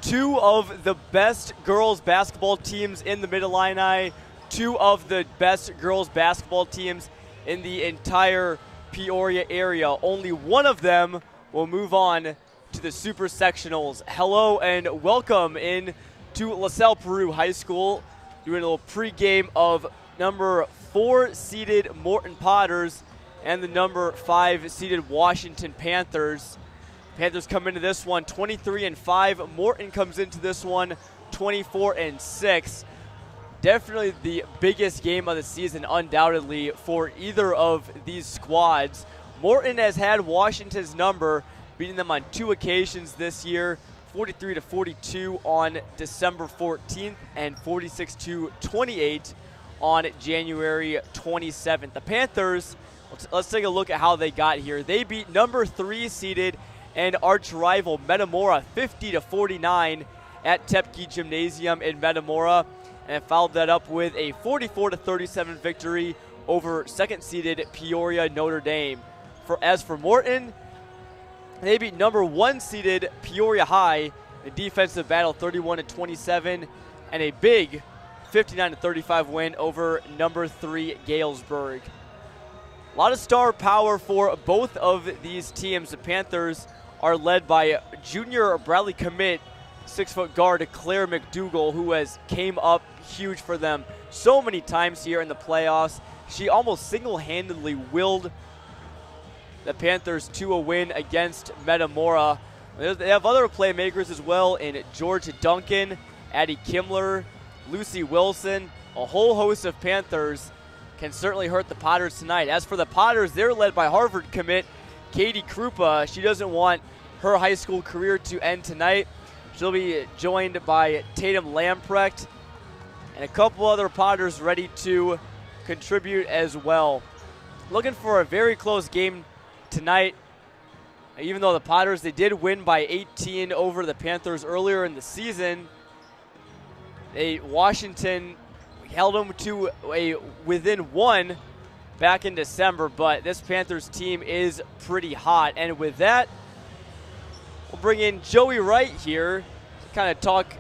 two of the best girls basketball teams in the Mid-Illini, two of the best girls basketball teams in the entire Peoria area. Only one of them will move on to the Super Sectionals. Hello and welcome in to LaSalle Peru High School. Doing a little pregame of number 4 seeded Morton Potters and the number 5 seeded Washington Panthers. Panthers come into this one 23-5. Morton comes into this one 24-6. Definitely the biggest game of the season, undoubtedly, for either of these squads. Morton has had Washington's number, beating them on 2 occasions this year, 43-42 on December 14th and 46-28 on January 27th. The Panthers, let's take a look at how they got here. They beat number 3 seeded and arch rival Metamora 50-49 at Tepke Gymnasium in Metamora, and followed that up with a 44-37 victory over 2nd seeded Peoria Notre Dame. As for Morton, they beat number 1 seeded Peoria High in defensive battle 31-27, and a big 59-35 win over number 3 Galesburg. A lot of star power for both of these teams. The Panthers are led by junior Bradley commit 6-foot guard Claire McDougall, who has came up huge for them so many times here in the playoffs. She almost single-handedly willed the Panthers to a win against Metamora. They have other playmakers as well in Georgia Duncan, Addie Kimler, Lucy Wilson. A whole host of Panthers can certainly hurt the Potters tonight. As for the Potters, they're led by Harvard commit Katie Krupa. She doesn't want her high school career to end tonight. She'll be joined by Tatum Lamprick and a couple other Potters ready to contribute as well. Looking for a very close game tonight. Even though the Potters, they did win by 18 over the Panthers earlier in the season, Washington held them to a within 1 back in December, but this Panthers team is pretty hot. And with that, we'll bring in Joey Wright here to kind of talk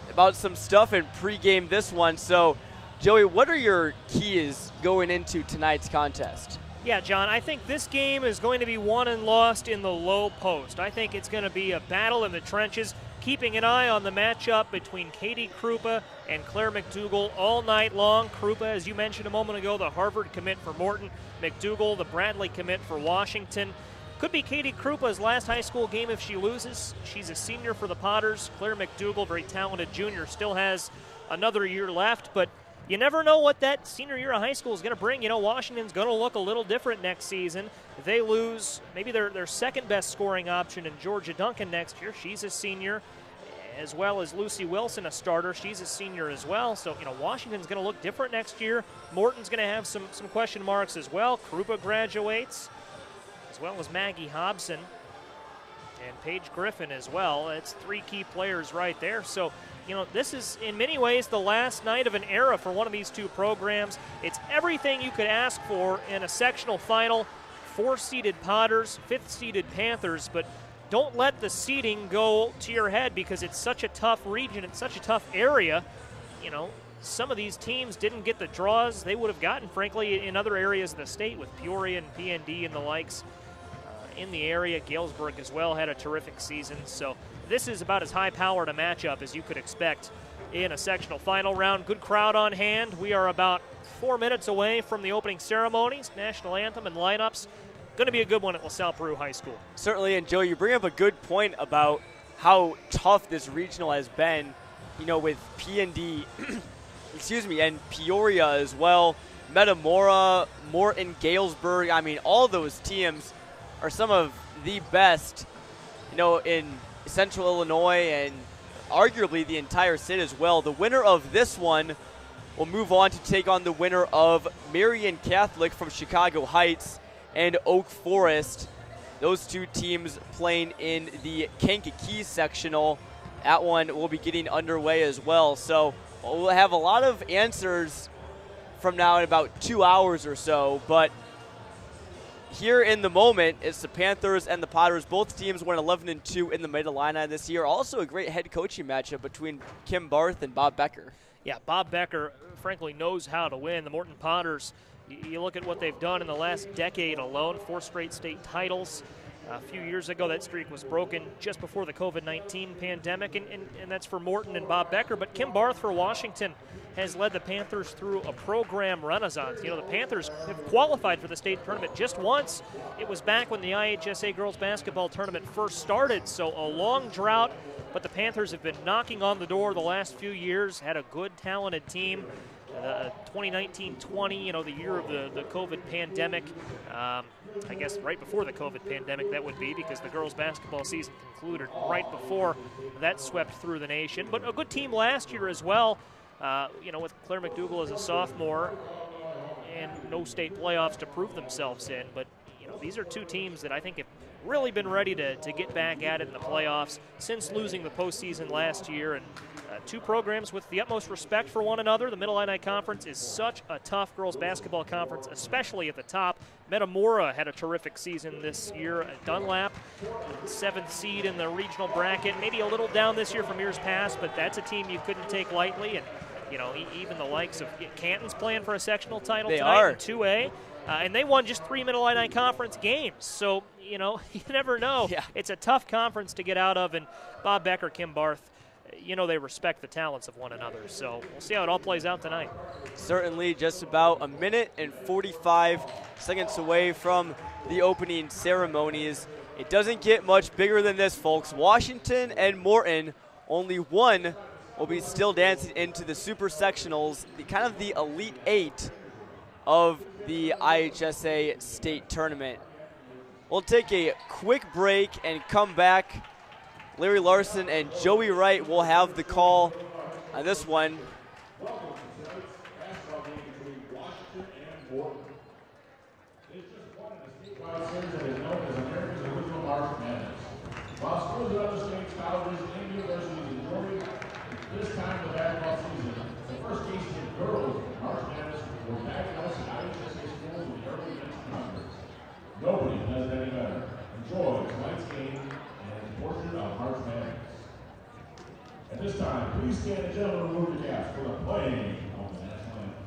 about some stuff and pregame this one. So, Joey, what are your keys going into tonight's contest? Yeah, John, I think this game is going to be won and lost in the low post. I think it's going to be a battle in the trenches, keeping an eye on the matchup between Katie Krupa and Claire McDougall all night long. Krupa, as you mentioned a moment ago, the Harvard commit for Morton. McDougall, the Bradley commit for Washington. Could be Katie Krupa's last high school game if she loses. She's a senior for the Potters. Claire McDougall, very talented junior, still has another year left, but you never know what that senior year of high school is going to bring. You know, Washington's going to look a little different next season. If they lose maybe their second best scoring option in Georgia Duncan next year. She's a senior, as well as Lucy Wilson, a starter. She's a senior as well. So, you know, Washington's going to look different next year. Morton's going to have some question marks as well. Krupa graduates, as well as Maggie Hobson and Paige Griffin as well. It's 3 key players right there. So, you know, this is in many ways the last night of an era for one of these two programs. It's everything you could ask for in a sectional final. 4-seeded Potters, 5th-seeded Panthers, but don't let the seeding go to your head because it's such a tough region, it's such a tough area. You know, some of these teams didn't get the draws they would have gotten, frankly, in other areas of the state with Peoria and PND and the likes in the area. Galesburg as well had a terrific season. So this is about as high-powered a matchup as you could expect in a sectional final round. Good crowd on hand. We are about 4 minutes away from the opening ceremonies, national anthem and lineups. Going to be a good one at LaSalle Peru High School. Certainly, and Joe, you bring up a good point about how tough this regional has been, you know, with PND, and Peoria as well, Metamora, Morton, Galesburg. I mean, all those teams are some of the best, you know, in Central Illinois and arguably the entire state as well. The winner of this one will move on to take on the winner of Marian Catholic from Chicago Heights and Oak Forest. Those two teams playing in the Kankakee sectional. That one will be getting underway as well. So we'll have a lot of answers from now in about 2 hours or so. But here in the moment, it's the Panthers and the Potters. Both teams went 11-2 in the Mid-Illini this year. Also a great head coaching matchup between Kim Barth and Bob Becker. Yeah, Bob Becker, frankly, knows how to win. The Morton Potters, you look at what they've done in the last decade alone, 4 straight state titles. A few years ago, that streak was broken just before the COVID-19 pandemic, and that's for Morton and Bob Becker. But Kim Barth for Washington has led the Panthers through a program renaissance. You know, the Panthers have qualified for the state tournament just once. It was back when the IHSA girls basketball tournament first started, so a long drought. But the Panthers have been knocking on the door the last few years, had a good, talented team. 2019-20, you know, the year of the COVID pandemic. I guess right before the COVID pandemic that would be, because the girls basketball season concluded right before that swept through the nation. But a good team last year as well, you know, with Claire McDougall as a sophomore and no state playoffs to prove themselves in. But, you know, these are 2 teams that I think have really been ready to get back at it in the playoffs since losing the postseason last year. And 2 programs with the utmost respect for one another. The Mid-Illini Conference is such a tough girls basketball conference, especially at the top. Metamora had a terrific season this year. Dunlap, 7th seed in the regional bracket, maybe a little down this year from years past, but that's a team you couldn't take lightly. And, you know, even the likes of Canton's playing for a sectional title tonight in 2A. And they won just 3 Mid-Illini Conference games. So, you know, you never know. Yeah. It's a tough conference to get out of. And Bob Becker, Kim Barth, you know, they respect the talents of one another. So we'll see how it all plays out tonight. Certainly just about a minute and 45 seconds away from the opening ceremonies. It doesn't get much bigger than this, folks. Washington and Morton, only one will be still dancing into the Super Sectionals, kind of the Elite 8 of the IHSA state tournament. We'll take a quick break and come back. Larry Larson and Joey Wright will have the call on this one. Nobody does any better. Enjoy tonight's game and portrait of March Madness. At this time, please stand and gentlemen move your caps for the playing of the national anthem.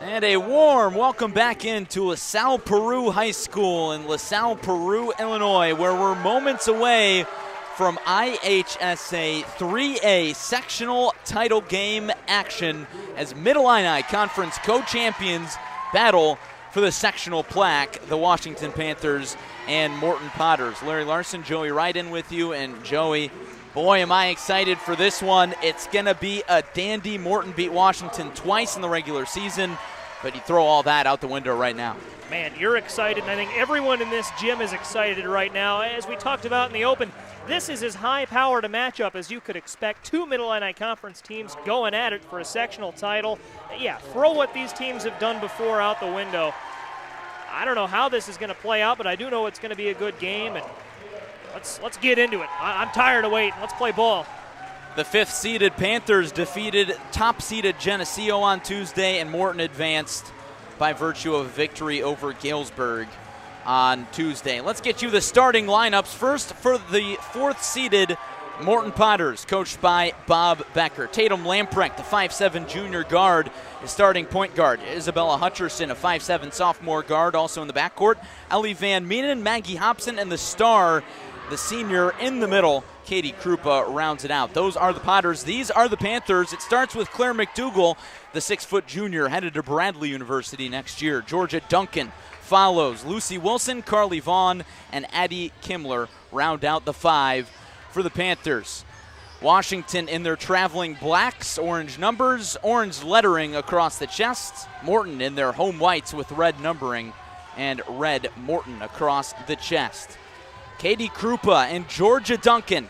And a warm welcome back into LaSalle Peru High School in LaSalle, Peru, Illinois, where we're moments away from IHSA 3A sectional title game action as Mid-Illini Conference Co-Champions battle for the sectional plaque, the Washington Panthers and Morton Potters. Larry Larson, Joey Wright in with you, and Joey, boy, am I excited for this one. It's going to be a dandy. Morton beat Washington twice in the regular season, but you throw all that out the window right now. Man, you're excited, and I think everyone in this gym is excited right now. As we talked about in the open, this is as high-powered a matchup as you could expect. 2 Mid-Illini Conference teams going at it for a sectional title. Yeah, throw what these teams have done before out the window. I don't know how this is going to play out, but I do know it's going to be a good game, and let's get into it. I'm tired of waiting. Let's play ball. The 5th-seeded Panthers defeated top-seeded Geneseo on Tuesday, and Morton advanced by virtue of victory over Galesburg on Tuesday. Let's get you the starting lineups. First, for the 4th-seeded Morton Potters, coached by Bob Becker. Tatum Lamprick, the 5'7" junior guard, is starting point guard. Isabella Hutcherson, a 5'7" sophomore guard, also in the backcourt. Ellie Van Meenen, Maggie Hobson, and the star, the senior in the middle, Katie Krupa, rounds it out. Those are the Potters. These are the Panthers. It starts with Claire McDougall, the 6' junior, headed to Bradley University next year. Georgia Duncan follows. Lucy Wilson, Carly Vaughn, and Addie Kimmler round out the 5 for the Panthers. Washington in their traveling blacks, orange numbers, orange lettering across the chest. Morton in their home whites with red numbering and red Morton across the chest. Katie Krupa and Georgia Duncan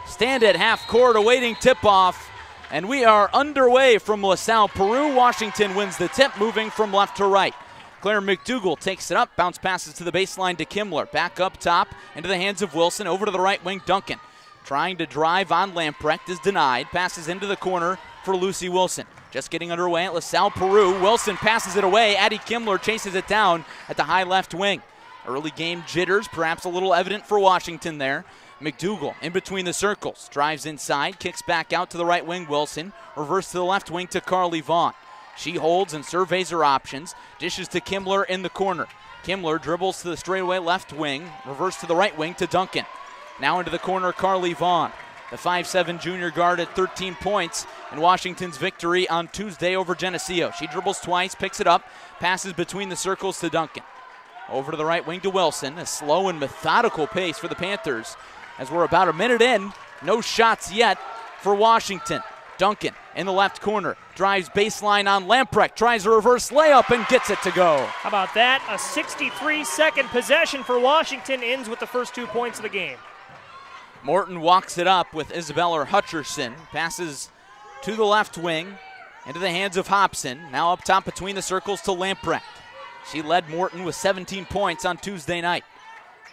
stand at half court awaiting tip-off, and we are underway from LaSalle, Peru. Washington wins the tip, moving from left to right. Claire McDougall takes it up, bounce passes to the baseline to Kimmler. Back up top into the hands of Wilson, over to the right wing, Duncan. Trying to drive on Lamprecht is denied. Passes into the corner for Lucy Wilson. Just getting underway at LaSalle, Peru. Wilson passes it away. Addie Kimmler chases it down at the high left wing. Early game jitters, perhaps a little evident for Washington there. McDougall in between the circles. Drives inside, kicks back out to the right wing, Wilson. Reverse to the left wing to Carly Vaughn. She holds and surveys her options. Dishes to Kimmler in the corner. Kimmler dribbles to the straightaway left wing. Reverse to the right wing to Duncan. Now into the corner, Carly Vaughn. The 5'7" junior guard at 13 points in Washington's victory on Tuesday over Geneseo. She dribbles twice, picks it up, passes between the circles to Duncan. Over to the right wing to Wilson. A slow and methodical pace for the Panthers as we're about a minute in. No shots yet for Washington. Duncan in the left corner. Drives baseline on Lamprecht. Tries a reverse layup and gets it to go. How about that? A 63-second possession for Washington ends with the first 2 points of the game. Morton walks it up with Isabella Hutcherson. Passes to the left wing into the hands of Hobson. Now up top between the circles to Lamprecht. She led Morton with 17 points on Tuesday night.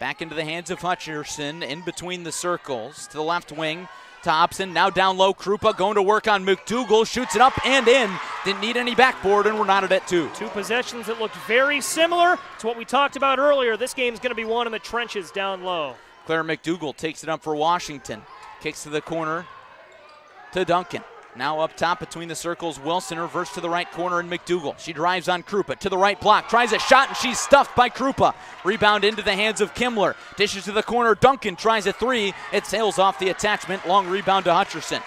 Back into the hands of Hutcherson in between the circles to the left wing to Hobson. Now down low, Krupa going to work on McDougall. Shoots it up and in. Didn't need any backboard, and we're knotted at 2. Two possessions that looked very similar to what we talked about earlier. This game's going to be won in the trenches down low. Claire McDougall takes it up for Washington. Kicks to the corner to Duncan. Now up top between the circles, Wilson reverse to the right corner and McDougall. She drives on Krupa to the right block, tries a shot, and she's stuffed by Krupa. Rebound into the hands of Kimmler. Dishes to the corner, Duncan tries a 3. It sails off the attachment, long rebound to Hutcherson.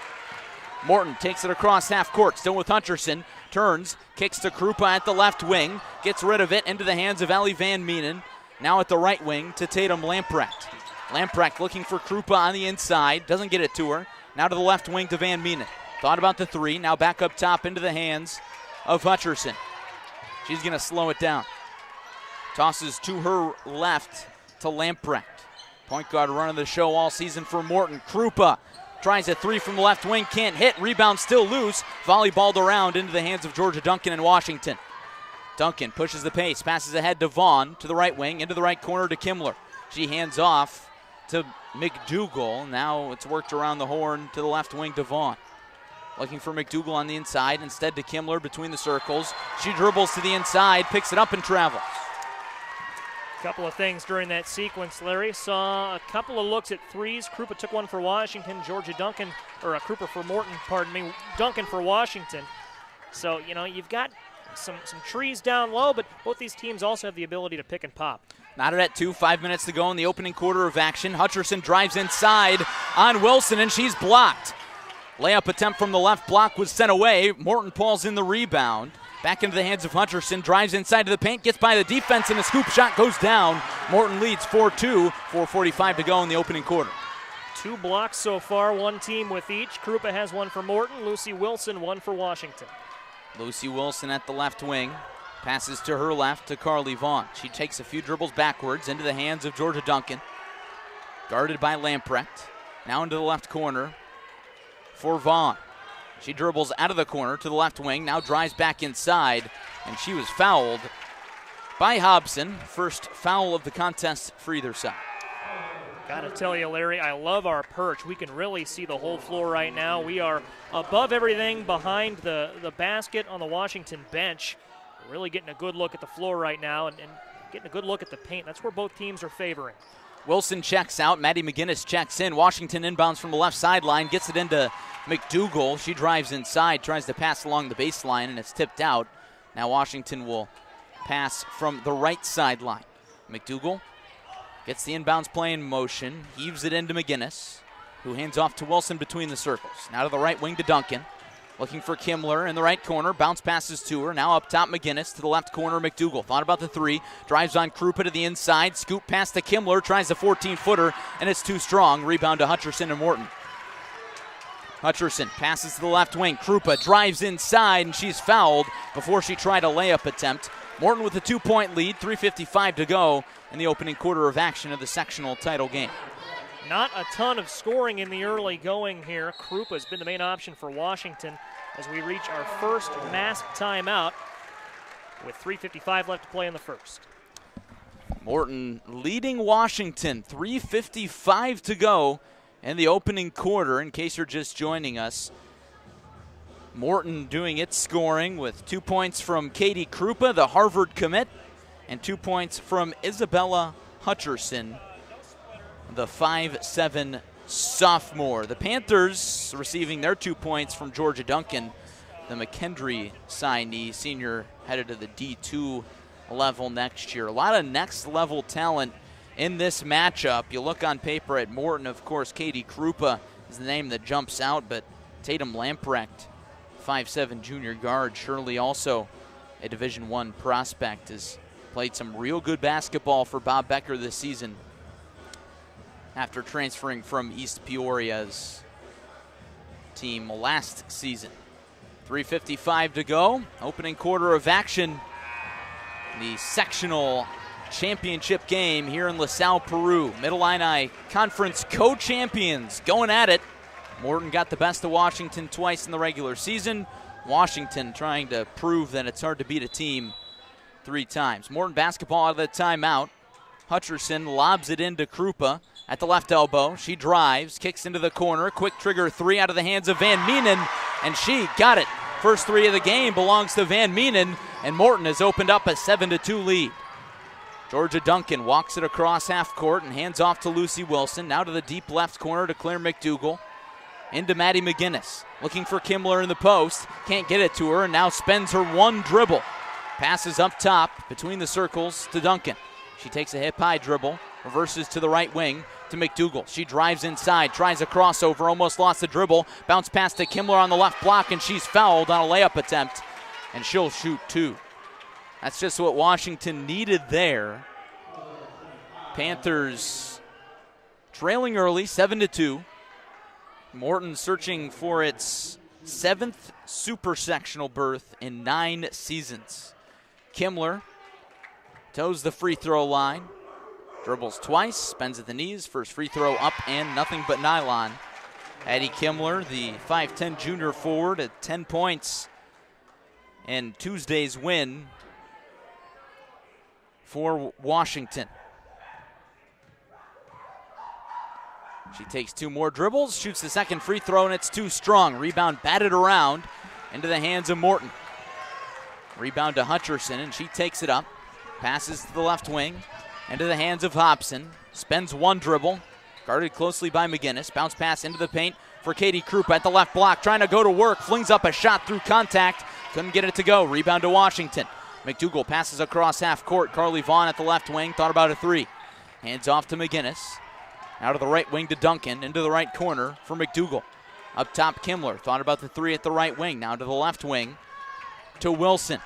Morton takes it across half court, still with Hutcherson. Turns, kicks to Krupa at the left wing, gets rid of it into the hands of Ellie Van Meenen. Now at the right wing to Tatum Lamprecht. Lamprecht looking for Krupa on the inside, doesn't get it to her. Now to the left wing to Van Meenen. Thought about the 3, now back up top into the hands of Hutcherson. She's going to slow it down. Tosses to her left to Lamprecht. Point guard running the show all season for Morton. Krupa tries a 3 from the left wing, can't hit. Rebound still loose. Volleyballed around into the hands of Georgia Duncan in Washington. Duncan pushes the pace, passes ahead to Vaughn to the right wing, into the right corner to Kimmler. She hands off to McDougall. Now it's worked around the horn to the left wing to Vaughn. Looking for McDougall on the inside, instead to Kimmler between the circles. She dribbles to the inside, picks it up and travels. A couple of things during that sequence, Larry. Saw a couple of looks at 3s. Krupa took one for Washington. Krupa for Morton, Duncan for Washington. So, you've got some trees down low, but both these teams also have the ability to pick and pop. Knotted at 2, 5 minutes to go in the opening quarter of action. Hutcherson drives inside on Wilson, and she's blocked. Layup attempt from the left block was sent away. Morton pulls in the rebound. Back into the hands of Hutcherson. Drives inside to the paint. Gets by the defense, and the scoop shot goes down. Morton leads 4-2. 4:45 to go in the opening quarter. 2 blocks so far, one team with each. Krupa has one for Morton. Lucy Wilson, one for Washington. Lucy Wilson at the left wing. Passes to her left to Carly Vaughn. She takes a few dribbles backwards into the hands of Georgia Duncan. Guarded by Lamprecht. Now into the left corner for Vaughn. She dribbles out of the corner to the left wing, now drives back inside, and she was fouled by Hobson. First foul of the contest for either side. Gotta tell you, Larry, I love our perch. We can really see the whole floor right now. We are above everything behind the basket on the Washington bench. We're really getting a good look at the floor right now and getting a good look at the paint. That's where both teams are favoring. Wilson checks out. Maddie McGinnis checks in. Washington inbounds from the left sideline. Gets it into McDougal. She drives inside, tries to pass along the baseline, and it's tipped out. Now Washington will pass from the right sideline. McDougal gets the inbounds play in motion, heaves it into McGinnis, who hands off to Wilson between the circles. Now to the right wing to Duncan. Looking for Kimler in the right corner. Bounce passes to her. Now up top, McGinnis. To the left corner, McDougal. Thought about the three. Drives on Krupa to the inside. Scoop pass to Kimler. Tries the 14-footer, and it's too strong. Rebound to Hutcherson and Morton. Hutcherson passes to the left wing. Krupa drives inside, and she's fouled before she tried a layup attempt. Morton with a 2-point lead. 3:55 to go in the opening quarter of action of the sectional title game. Not a ton of scoring in the early going here. Krupa has been the main option for Washington as we reach our first masked timeout with 3:55 left to play in the first. Morton leading Washington. 3:55 to go in the opening quarter. In case you're just joining us, Morton doing its scoring with 2 points from Katie Krupa, the Harvard commit, and 2 points from Isabella Hutcherson, the 5'7" sophomore. The Panthers receiving their 2 points from Georgia Duncan, the McKendree signee, senior, headed to the D2 level next year. A lot of next level talent in this matchup. You look on paper at Morton, of course, Katie Krupa is the name that jumps out, but Tatum Lamprick, 5'7" junior guard, surely also a Division I prospect, has played some real good basketball for Bob Becker this season after transferring from East Peoria's team last season. 3:55 to go, opening quarter of action. The sectional championship game here in LaSalle, Peru. Mid-Illini Conference co-champions going at it. Morton got the best of Washington twice in the regular season. Washington trying to prove that it's hard to beat a team 3 times. Morton basketball out of the timeout. Hutcherson lobs it into Krupa at the left elbow. She drives, kicks into the corner. Quick trigger 3 out of the hands of Van Meenen, and she got it. First 3 of the game belongs to Van Meenen, and Morton has opened up a 7-2 lead. Georgia Duncan walks it across half court and hands off to Lucy Wilson. Now to the deep left corner to Claire McDougal. Into Maddie McGinnis. Looking for Kimler in the post. Can't get it to her, and now spends her one dribble. Passes up top between the circles to Duncan. She takes a hip-high dribble, reverses to the right wing to McDougal. She drives inside, tries a crossover, almost lost the dribble. Bounce pass to Kimler on the left block, and she's fouled on a layup attempt, and she'll shoot 2. That's just what Washington needed there. Panthers trailing early, 7-2. Morton searching for its 7th Super Sectional berth in 9 seasons. Kimler toes the free throw line, dribbles twice, spends at the knees, first free throw up and nothing but nylon. Addie Kimler, the 5'10" junior forward, at 10 points in Tuesday's win for Washington. She takes 2 more dribbles, shoots the second free throw, and it's too strong. Rebound batted around into the hands of Morton. Rebound to Hutcherson, and she takes it up. Passes to the left wing, into the hands of Hobson. Spends 1 dribble, guarded closely by McGinnis. Bounce pass into the paint for Katie Krupa at the left block, trying to go to work. Flings up a shot through contact. Couldn't get it to go. Rebound to Washington. McDougal passes across half court. Carly Vaughn at the left wing, thought about a 3. Hands off to McGinnis. Out of the right wing to Duncan, into the right corner for McDougal. Up top, Kimler thought about the 3 at the right wing. Now to the left wing to Wilson.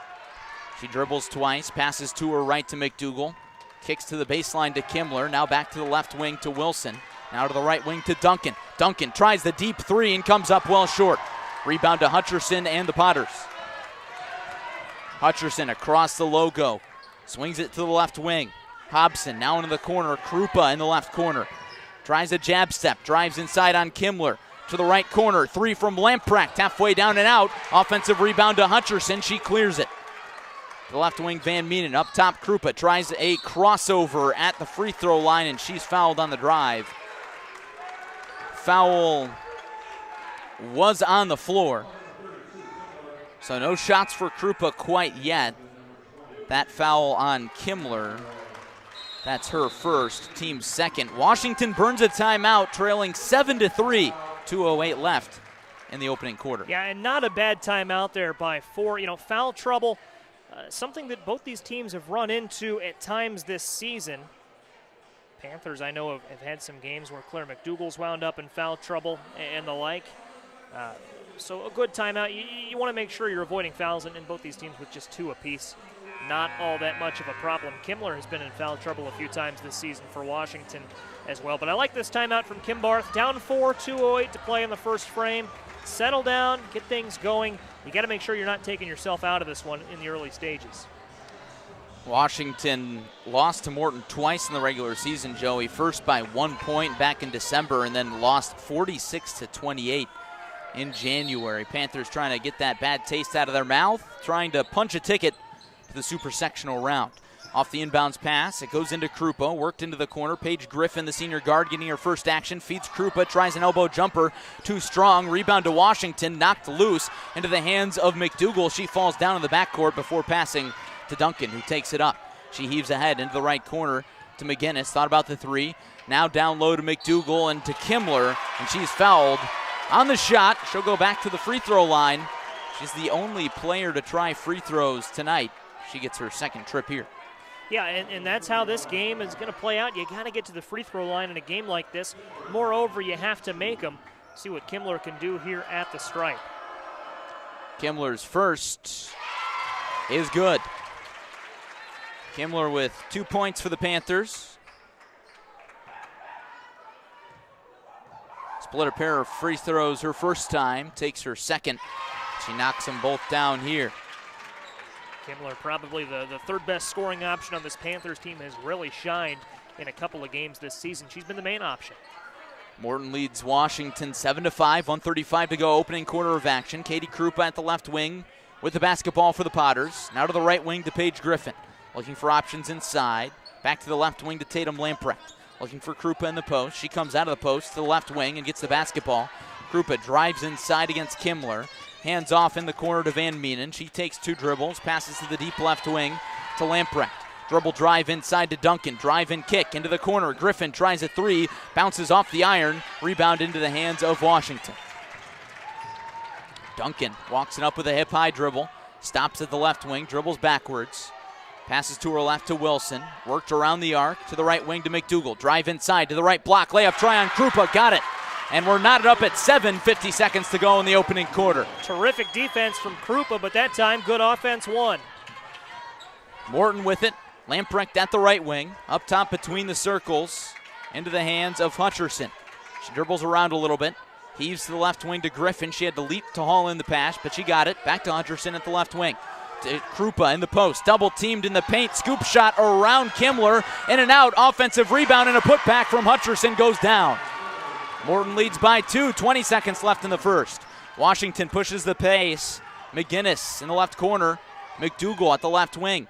She dribbles twice, passes to her right to McDougal. Kicks to the baseline to Kimler. Now back to the left wing to Wilson. Now to the right wing to Duncan. Duncan tries the deep 3 and comes up well short. Rebound to Hutcherson and the Potters. Hutcherson across the logo. Swings it to the left wing. Hobson now into the corner. Krupa in the left corner. Tries a jab step. Drives inside on Kimler. To the right corner. 3 from Lamprecht. Halfway down and out. Offensive rebound to Hutcherson. She clears it. The left wing, Van Mienen. Up top, Krupa tries a crossover at the free throw line, and she's fouled on the drive. Foul was on the floor. So no shots for Krupa quite yet. That foul on Kimler. That's her first, team second. Washington burns a timeout, trailing 7-3. 2:08 left in the opening quarter. Yeah, and not a bad timeout there by 4. You know, foul trouble, something that both these teams have run into at times this season. Panthers, I know, have had some games where Claire McDougall's wound up in foul trouble and the like. So a good timeout. You want to make sure you're avoiding fouls in both these teams with just 2 apiece. Not all that much of a problem. Kimler has been in foul trouble a few times this season for Washington as well. But I like this timeout from Kim Barth. Down 4, 2:08 to play in the first frame. Settle down, get things going. You got to make sure you're not taking yourself out of this one in the early stages. Washington lost to Morton twice in the regular season, Joey. First by 1 point back in December, and then lost 46-28 in January. Panthers trying to get that bad taste out of their mouth, trying to punch a ticket to the Super Sectional round. Off the inbounds pass, it goes into Krupa, worked into the corner. Paige Griffin, the senior guard, getting her first action, feeds Krupa, tries an elbow jumper, too strong. Rebound to Washington, knocked loose into the hands of McDougall. She falls down in the backcourt before passing to Duncan, who takes it up. She heaves ahead into the right corner to McGinnis. Thought about the 3. Now down low to McDougall and to Kimler, and she's fouled on the shot. She'll go back to the free throw line. She's the only player to try free throws tonight. She gets her second trip here. Yeah, and that's how this game is going to play out. You got to get to the free throw line in a game like this. Moreover, you have to make them. See what Kimler can do here at the stripe. Kimler's first is good. Kimler with 2 points for the Panthers. Split a pair of free throws her first time, takes her second. She knocks them both down here. Kimler, probably the third best scoring option on this Panthers team, has really shined in a couple of games this season. She's been the main option. Morton leads Washington 7-5, 1:35 to go, opening quarter of action. Katie Krupa at the left wing with the basketball for the Potters. Now to the right wing to Paige Griffin. Looking for options inside. Back to the left wing to Tatum Lamprick. Looking for Krupa in the post. She comes out of the post to the left wing and gets the basketball. Krupa drives inside against Kimler. Hands off in the corner to Van Mienen. She takes 2 dribbles, passes to the deep left wing to Lamprecht. Dribble drive inside to Duncan. Drive and kick into the corner. Griffin tries a 3, bounces off the iron. Rebound into the hands of Washington. Duncan walks it up with a hip-high dribble. Stops at the left wing, dribbles backwards. Passes to her left to Wilson. Worked around the arc to the right wing to McDougall. Drive inside to the right block. Layup try on Krupa. Got it. And we're knotted up at 7:50 seconds to go in the opening quarter. Terrific defense from Krupa, but that time good offense won. Morton with it. Lamprecht at the right wing. Up top between the circles. Into the hands of Hutcherson. She dribbles around a little bit. Heaves to the left wing to Griffin. She had to leap to haul in the pass, but she got it. Back to Hutcherson at the left wing. Krupa in the post. Double teamed in the paint. Scoop shot around Kimler. In and out. Offensive rebound and a putback from Hutcherson goes down. Morton leads by 2, 20 seconds left in the first. Washington pushes the pace. McGinnis in the left corner. McDougall at the left wing.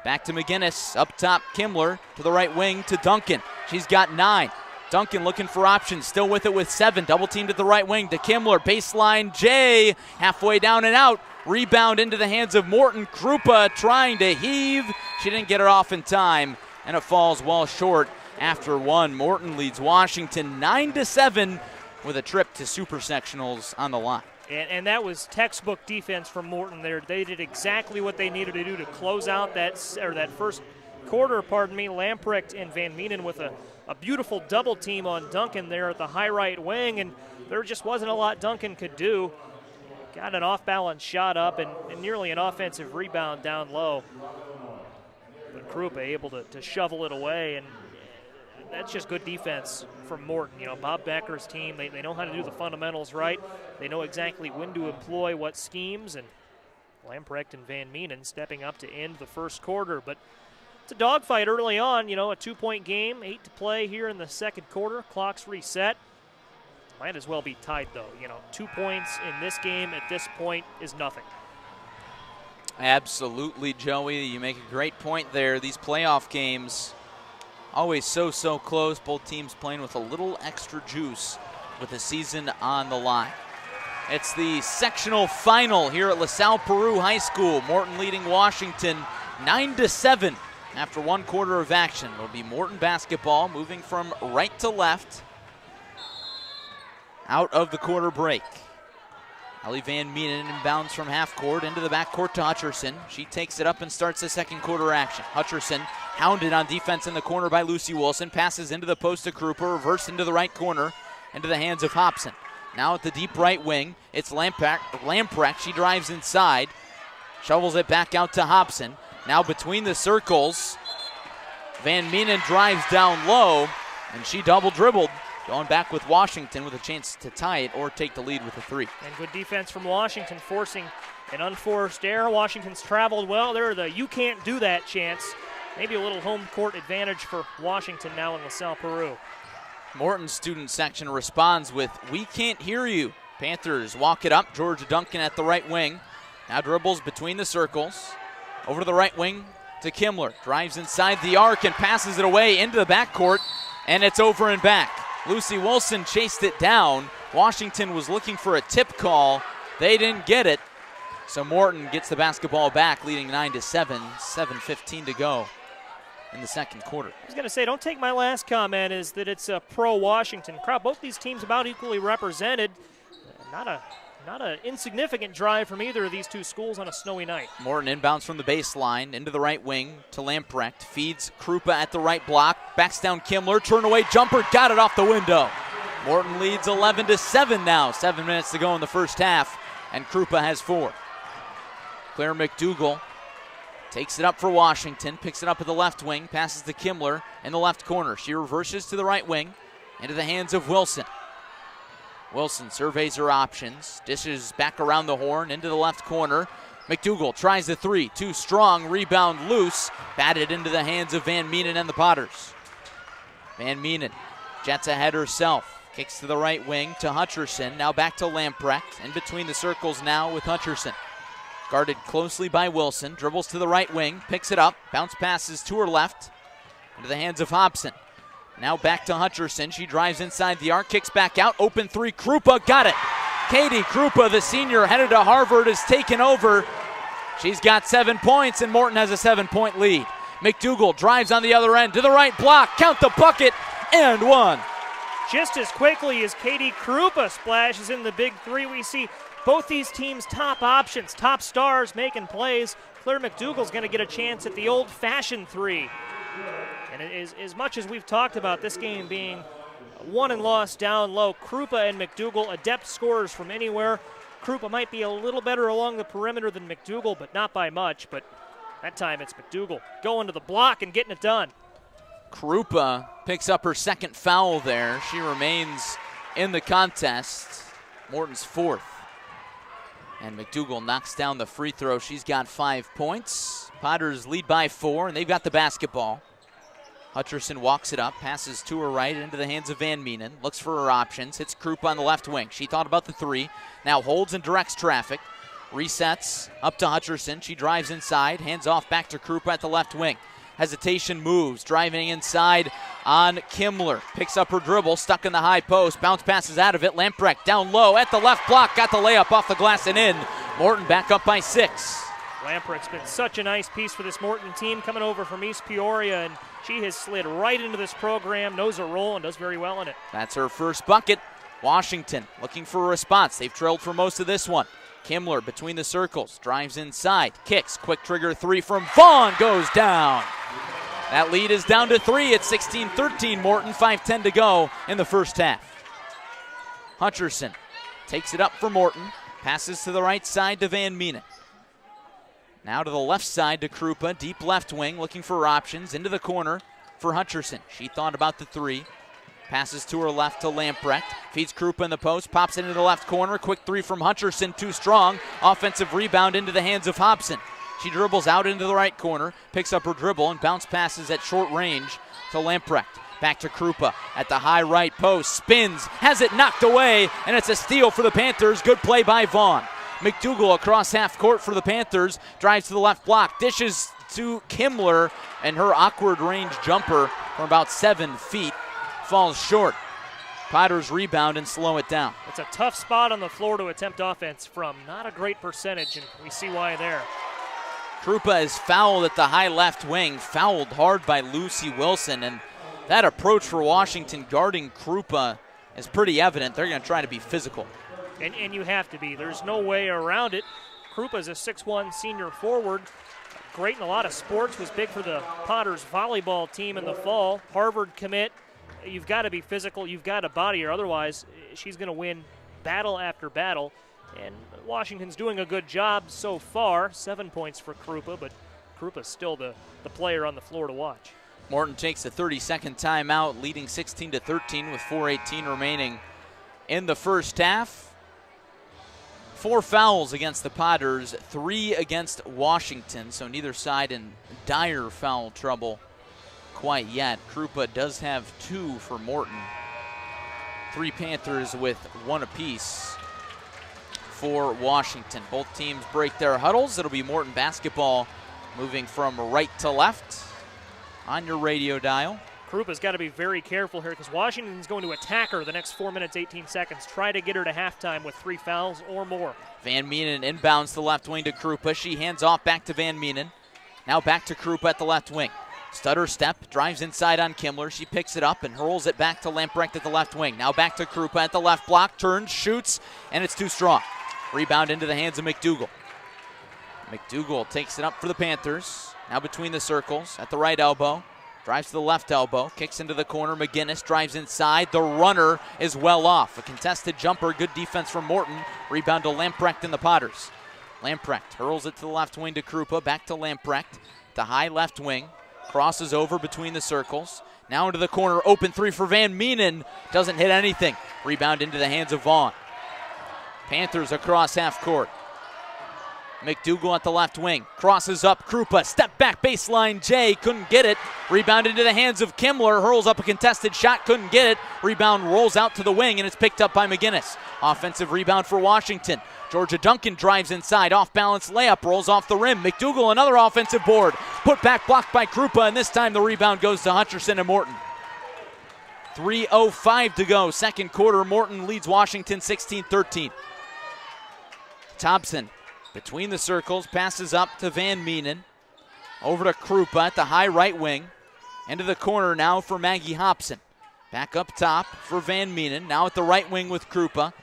Back to McGinnis. Up top, Kimler to the right wing to Duncan. She's got 9. Duncan looking for options. Still with it with 7. Double teamed at the right wing to Kimler. Baseline J. Halfway down and out. Rebound into the hands of Morton. Krupa trying to heave. She didn't get it off in time, and it falls well short. After 1, Morton leads Washington 9-7 with a trip to Super Sectionals on the line. And that was textbook defense from Morton there. They did exactly what they needed to do to close out that first quarter, Lamprecht and Van Mienen with a beautiful double team on Duncan there at the high right wing, and there just wasn't a lot Duncan could do. Got an off-balance shot up and nearly an offensive rebound down low. But Krupa able to shovel it away, and that's just good defense from Morton. You know, Bob Becker's team, they know how to do the fundamentals right. They know exactly when to employ what schemes, and Lamprecht and Van Mienen stepping up to end the first quarter. But it's a dogfight early on, you know, a 2-point game, 8 to play here in the second quarter. Clock's reset. Might as well be tied, though. You know, 2 points in this game at this point is nothing. Absolutely, Joey. You make a great point there. These playoff games, always so close. Both teams playing with a little extra juice with the season on the line. It's the sectional final here at LaSalle Peru High School. Morton leading Washington 9-7 after one quarter of action. It'll be Morton basketball moving from right to left out of the quarter break. Ellie Van Meenen inbounds from half court into the back court to Hutcherson. She takes it up and starts the second quarter action. Hutcherson hounded on defense in the corner by Lucy Wilson. Passes into the post to Krupa, reverse into the right corner, into the hands of Hobson. Now at the deep right wing, it's Lamprick. She drives inside, shovels it back out to Hobson. Now between the circles, Van Meenen drives down low, and she double dribbled. Going back with Washington with a chance to tie it or take the lead with a three. And good defense from Washington, forcing an unforced error. Washington's traveled well. They're the you can't do that chance. Maybe a little home court advantage for Washington now in LaSalle Peru. Morton's student section responds with, "We can't hear you." Panthers walk it up. Georgia Duncan at the right wing. Now dribbles between the circles. Over to the right wing to Kimler. Drives inside the arc and passes it away into the backcourt, and it's over and back. Lucy Wilson chased it down. Washington was looking for a tip call. They didn't get it. So Morton gets the basketball back, leading 9-7, 7:15 to go in the second quarter. I was going to say, don't take my last comment is that it's a pro-Washington crowd. Both these teams about equally represented. Not an insignificant drive from either of these two schools on a snowy night. Morton inbounds from the baseline into the right wing to Lamprecht. Feeds Krupa at the right block. Backs down Kimler. Turn away jumper. Got it off the window. Morton leads 11-7 now. 7 minutes to go in the first half, and Krupa has 4. Claire McDougal takes it up for Washington. Picks it up at the left wing. Passes to Kimler in the left corner. She reverses to the right wing into the hands of Wilson. Wilson surveys her options, dishes back around the horn into the left corner. McDougal tries the three, too strong, rebound loose, batted into the hands of Van Meenen and the Potters. Van Meenen jets ahead herself, kicks to the right wing to Hutcherson, now back to Lamprecht, in between the circles now with Hutcherson. Guarded closely by Wilson, dribbles to the right wing, picks it up, bounce passes to her left, into the hands of Hobson. Now back to Hutcherson. She drives inside the arc, kicks back out. Open three. Krupa got it. Katie Krupa, the senior, headed to Harvard, has taken over. She's got 7 points, and Morton has a 7-point lead. McDougal drives on the other end to the right block. Count the bucket, and one. Just as quickly as Katie Krupa splashes in the big three, we see both these teams' top options, top stars making plays. Claire McDougal's going to get a chance at the old-fashioned three. And as much as we've talked about this game being won and lost down low, Krupa and McDougal, adept scorers from anywhere. Krupa might be a little better along the perimeter than McDougal, but not by much. But that time it's McDougal going to the block and getting it done. Krupa picks up her second foul there. She remains in the contest. Morton's 4th. And McDougal knocks down the free throw. She's got 5 points. Potters lead by 4, and they've got the basketball. Hutcherson walks it up, passes to her right into the hands of Van Meenen, looks for her options, hits Krupa on the left wing. She thought about the three, now holds and directs traffic, resets up to Hutcherson. She drives inside, hands off back to Krupa at the left wing. Hesitation moves, driving inside on Kimler. Picks up her dribble, stuck in the high post, bounce passes out of it. Lamprecht down low at the left block, got the layup off the glass and in. Morton back up by 6. Lamprecht's been such a nice piece for this Morton team coming over from East Peoria, and she has slid right into this program, knows her role, and does very well in it. That's her first bucket. Washington looking for a response. They've trailed for most of this one. Kimler between the circles, drives inside, kicks, quick trigger three from Vaughn, goes down. That lead is down to 3 at 16-13 Morton, 5:10 to go in the first half. Hutcherson takes it up for Morton, passes to the right side to Van Meenen. Now to the left side to Krupa, deep left wing, looking for options, into the corner for Hutcherson. She thought about the three, passes to her left to Lamprecht, feeds Krupa in the post, pops it into the left corner, quick three from Hutcherson, too strong, offensive rebound into the hands of Hobson. She dribbles out into the right corner, picks up her dribble, and bounce passes at short range to Lamprecht. Back to Krupa at the high right post, spins, has it knocked away, and it's a steal for the Panthers. Good play by Vaughn. McDougal across half court for the Panthers, drives to the left block, dishes to Kimler, and her awkward range jumper from about 7 feet falls short. Potters rebound and slow it down. It's a tough spot on the floor to attempt offense from. Not a great percentage, and we see why there. Krupa is fouled at the high left wing, fouled hard by Lucy Wilson, and that approach for Washington guarding Krupa is pretty evident. They're going to try to be physical. And you have to be. There's no way around it. Krupa is a 6'1" senior forward. Great in a lot of sports, was big for the Potters volleyball team in the fall. Harvard commit. You've got to be physical. You've got to body her. Otherwise, she's going to win battle after battle. And Washington's doing a good job so far. 7 points for Krupa, but Krupa's still the player on the floor to watch. Morton takes a 30-second timeout, leading 16-13 with 4:18 remaining in the first half. 4 fouls against the Potters, 3 against Washington, so neither side in dire foul trouble quite yet. Krupa does have 2 for Morton. 3 Panthers with 1 apiece for Washington. Both teams break their huddles. It'll be Morton basketball moving from right to left on your radio dial. Krupa's got to be very careful here because Washington's going to attack her the next 4 minutes, 18 seconds. Try to get her to halftime with 3 fouls or more. Van Menen inbounds the left wing to Krupa. She hands off back to Van Menen. Now back to Krupa at the left wing. Stutter step, drives inside on Kimler. She picks it up and hurls it back to Lamprick at the left wing. Now back to Krupa at the left block, turns, shoots, and it's too strong. Rebound into the hands of McDougal. McDougal takes it up for the Panthers. Now between the circles at the right elbow. Drives to the left elbow, kicks into the corner. McGinnis drives inside. The runner is well off. A contested jumper, good defense from Morton. Rebound to Lamprecht and the Potters. Lamprecht hurls it to the left wing to Krupa. Back to Lamprecht. The high left wing. Crosses over between the circles. Now into the corner. Open 3 for Van Menen. Doesn't hit anything. Rebound into the hands of Vaughn. Panthers across half court. McDougal at the left wing. Crosses up. Krupa. Step back baseline. Jay couldn't get it. Rebound into the hands of Kimler. Hurls up a contested shot. Couldn't get it. Rebound rolls out to the wing and it's picked up by McGinnis. Offensive rebound for Washington. Georgia Duncan drives inside. Off balance layup. Rolls off the rim. McDougal another offensive board. Put back blocked by Krupa, and this time the rebound goes to Hutcherson and Morton. 3:05 to go. Second quarter. Morton leads Washington 16-13. Thompson between the circles, passes up to Van Menen. Over to Krupa at the high right wing. Into the corner now for Maggie Hobson. Back up top for Van Menen. Now at the right wing with Krupa.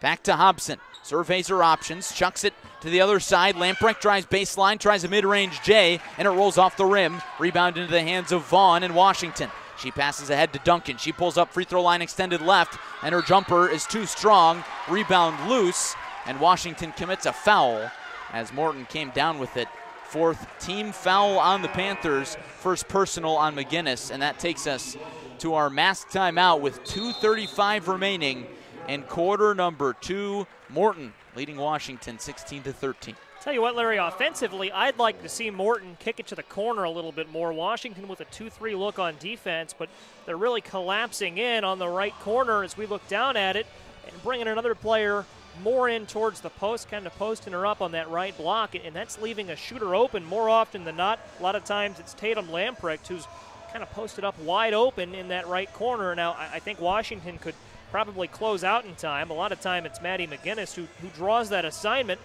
Back to Hobson. Surveys her options. Chucks it to the other side. Lamprecht drives baseline. Tries a mid-range J, and it rolls off the rim. Rebound into the hands of Vaughn and Washington. She passes ahead to Duncan. She pulls up free throw line extended left, and her jumper is too strong. Rebound loose. And Washington commits a foul as Morton came down with it. 4th team foul on the Panthers, first personal on McGinnis, and that takes us to our mask timeout with 2:35 remaining in quarter number 2. Morton leading Washington 16-13. Tell you what, Larry, offensively, I'd like to see Morton kick it to the corner a little bit more. Washington with a 2-3 look on defense, but they're really collapsing in on the right corner as we look down at it and bringing another player more in towards the post, kind of posting her up on that right block, and that's leaving a shooter open more often than not. A lot of times it's Tatum Lamprick who's kind of posted up wide open in that right corner. Now, I think Washington could probably close out in time. A lot of time it's Maddie McGinnis who draws that assignment.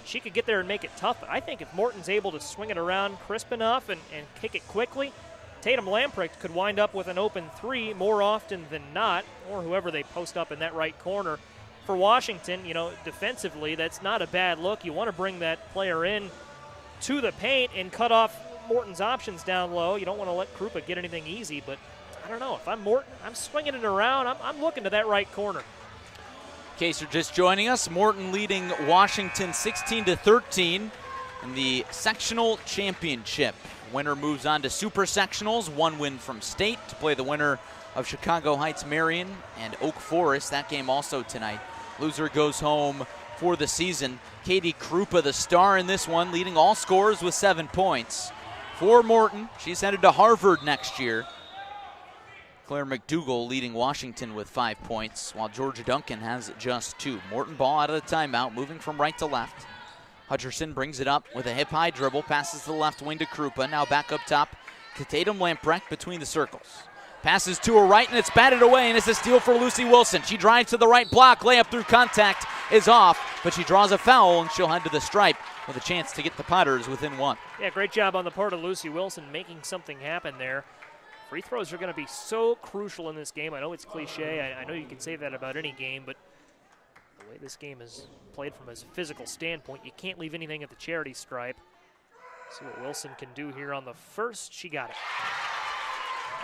She could get there and make it tough. But I think if Morton's able to swing it around crisp enough and kick it quickly, Tatum Lamprick could wind up with an open 3 more often than not, or whoever they post up in that right corner. For Washington, you know, defensively, that's not a bad look. You want to bring that player in to the paint and cut off Morton's options down low. You don't want to let Krupa get anything easy, but I don't know. If I'm Morton, I'm swinging it around. I'm looking to that right corner. In case you're just joining us, Morton leading Washington 16-13 in the sectional championship. Winner moves on to Super Sectionals, 1 win from state to play the winner of Chicago Heights Marion and Oak Forest. That game also tonight. Loser goes home for the season. Katie Krupa, the star in this one, leading all scorers with 7 points. For Morton, she's headed to Harvard next year. Claire McDougall leading Washington with 5 points, while Georgia Duncan has just 2. Morton ball out of the timeout, moving from right to left. Hutcherson brings it up with a hip-high dribble, passes to the left wing to Krupa. Now back up top to Tatum Lamprick between the circles. Passes to her right, and it's batted away, and it's a steal for Lucy Wilson. She drives to the right block, layup through contact is off, but she draws a foul, and she'll head to the stripe with a chance to get the Potters within 1. Yeah, great job on the part of Lucy Wilson making something happen there. Free throws are going to be so crucial in this game. I know it's cliche. I know you can say that about any game, but the way this game is played from a physical standpoint, you can't leave anything at the charity stripe. See what Wilson can do here on the first. She got it.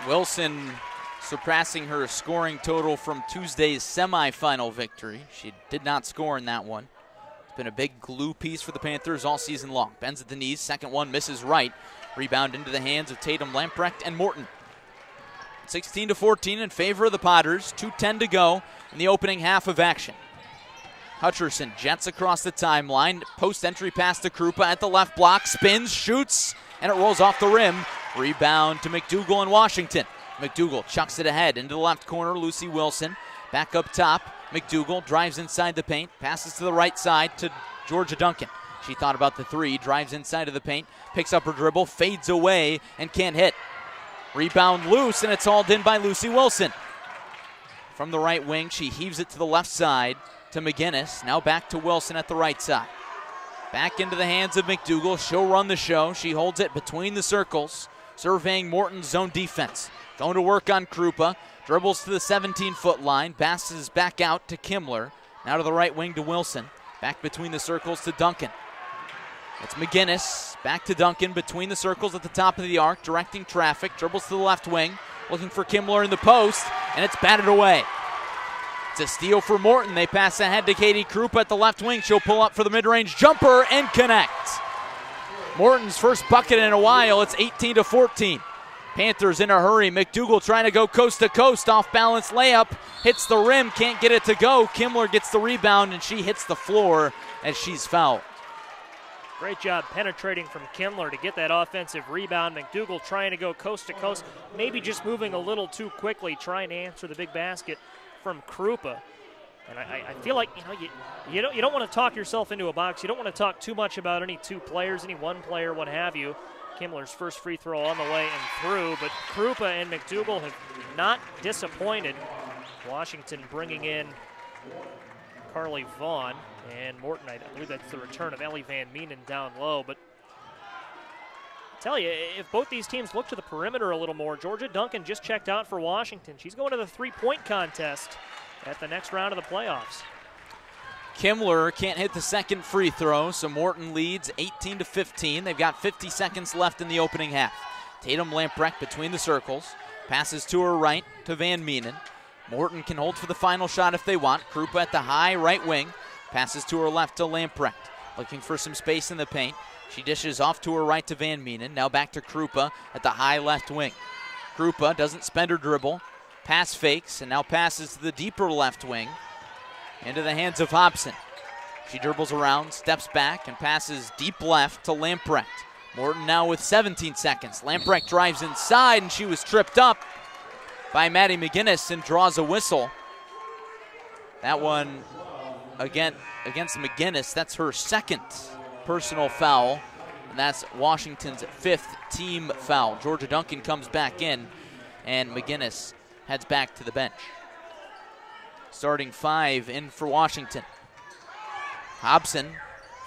Wilson surpassing her scoring total from Tuesday's semifinal victory. She did not score in that one. It's been a big glue piece for the Panthers all season long. Bends at the knees, second one misses right. Rebound into the hands of Tatum Lamprecht and Morton. 16-14 in favor of the Potters. 2:10 to go in the opening half of action. Hutcherson jets across the timeline. Post-entry pass to Krupa at the left block. Spins, shoots, and it rolls off the rim. Rebound to McDougall in Washington. McDougall chucks it ahead into the left corner. Lucy Wilson back up top. McDougall drives inside the paint. Passes to the right side to Georgia Duncan. She thought about the three. Drives inside of the paint. Picks up her dribble. Fades away and can't hit. Rebound loose, and it's hauled in by Lucy Wilson. From the right wing, she heaves it to the left side to McGinnis. Now back to Wilson at the right side. Back into the hands of McDougall. She'll run the show. She holds it between the circles, surveying Morton's zone defense. Going to work on Krupa. Dribbles to the 17-foot line. Passes back out to Kimler. Now to the right wing to Wilson. Back between the circles to Duncan. It's McGinnis. Back to Duncan between the circles at the top of the arc, directing traffic. Dribbles to the left wing. Looking for Kimler in the post, and it's batted away. It's a steal for Morton. They pass ahead to Katie Krupa at the left wing. She'll pull up for the mid-range jumper and connect. Morton's first bucket in a while. It's 18-14. Panthers in a hurry. McDougall trying to go coast to coast. Off balance layup. Hits the rim. Can't get it to go. Kimler gets the rebound, and she hits the floor as she's fouled. Great job penetrating from Kimler to get that offensive rebound. McDougall trying to go coast to coast, maybe just moving a little too quickly, trying to answer the big basket from Krupa. And I feel like you don't want to talk yourself into a box. You don't want to talk too much about any two players, any one player, what have you. Kimler's first free throw on the way and through, but Krupa and McDougall have not disappointed. Washington bringing in Carly Vaughn, and Morton, I believe that's the return of Ellie Van Meenen down low. But I tell you, if both these teams look to the perimeter a little more, Georgia Duncan just checked out for Washington. She's going to the three-point contest at the next round of the playoffs. Kimler can't hit the second free throw, so Morton leads 18-15. They've got 50 seconds left in the opening half. Tatum Lamprecht between the circles. Passes to her right to Van Meenen. Morton can hold for the final shot if they want. Krupa at the high right wing. Passes to her left to Lamprecht. Looking for some space in the paint. She dishes off to her right to Van Meenen. Now back to Krupa at the high left wing. Krupa doesn't spend her dribble. Pass fakes and now passes to the deeper left wing. Into the hands of Hobson. She dribbles around, steps back, and passes deep left to Lamprecht. Morton now with 17 seconds. Lamprecht drives inside, and she was tripped up by Maddie McGinnis and draws a whistle. That one against McGinnis. That's her second personal foul, and that's Washington's fifth team foul. Georgia Duncan comes back in, and McGinnis heads back to the bench. Starting five in for Washington. Hobson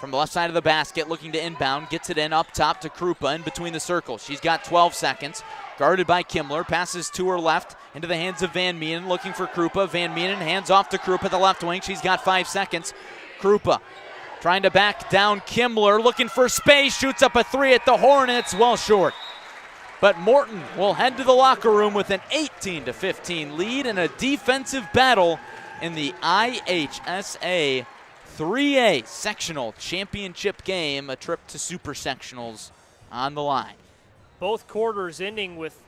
from the left side of the basket looking to inbound. Gets it in up top to Krupa in between the circles. She's got 12 seconds. Guarded by Kimler. Passes to her left into the hands of Van Meenen. Looking for Krupa. Van Meenen hands off to Krupa at the left wing. She's got 5 seconds. Krupa trying to back down Kimler. Looking for space. Shoots up a three at the horn, and it's well short. But Morton will head to the locker room with an 18-15 lead in a defensive battle in the IHSA 3A Sectional Championship game. A trip to Super Sectionals on the line. Both quarters ending with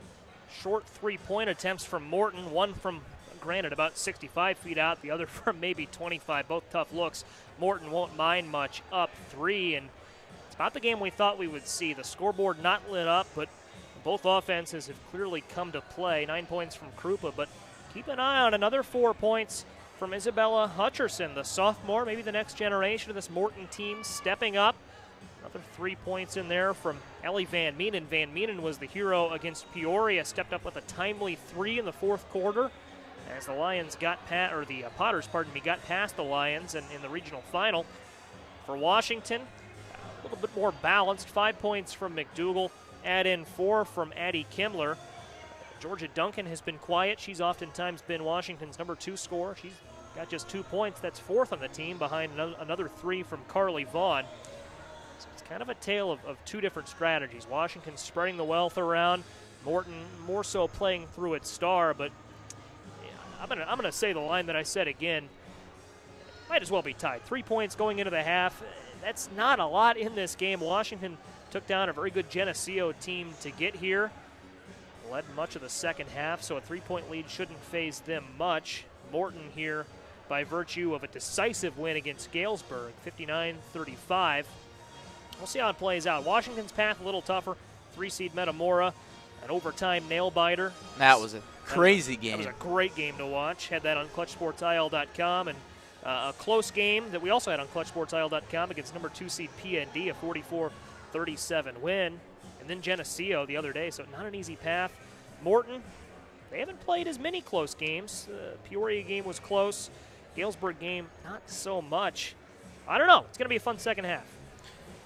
short three-point attempts from Morton. One from, granted, about 65 feet out. The other from maybe 25. Both tough looks. Morton won't mind much up three, and it's about the game we thought we would see. The scoreboard not lit up, but Both offenses have clearly come to play. 9 points from Krupa, but keep an eye on another 4 points from Isabella Hutcherson, the sophomore, maybe the next generation of this Morton team stepping up. Another 3 points in there from Ellie Van Meenen. Van Meenen was the hero against Peoria, stepped up with a timely 3 in the fourth quarter as the Lions got past, or the Potters, pardon me, got past the Lions and in the regional final. For Washington, a little bit more balanced. 5 points from McDougal, add in 4 from Addie Kimmler. Georgia Duncan has been quiet. She's oftentimes been Washington's number 2 scorer. She's got just 2 points. That's 4th on the team behind another 3 from Carly Vaughn. So it's kind of a tale of 2 different strategies. Washington spreading the wealth around. Morton more so playing through its star, but I'm gonna say the line that I said again. Might as well be tied. 3 points going into the half. That's not a lot in this game. Washington took down a very good Geneseo team to get here. Led much of the second half, so a 3-point lead shouldn't faze them much. Morton here by virtue of a decisive win against Galesburg, 59-35. We'll see how it plays out. Washington's path a little tougher. 3-seed Metamora, an overtime nail-biter. That was a crazy game. That was a great game to watch. Had that on ClutchSportsIL.com, and a close game that we also had on ClutchSportsIL.com against number 2 seed PND, a 44-37 win. And then Geneseo the other day, so not an easy path. Morton, they haven't played as many close games. Peoria game was close. Galesburg game, not so much. I don't know. It's going to be a fun second half.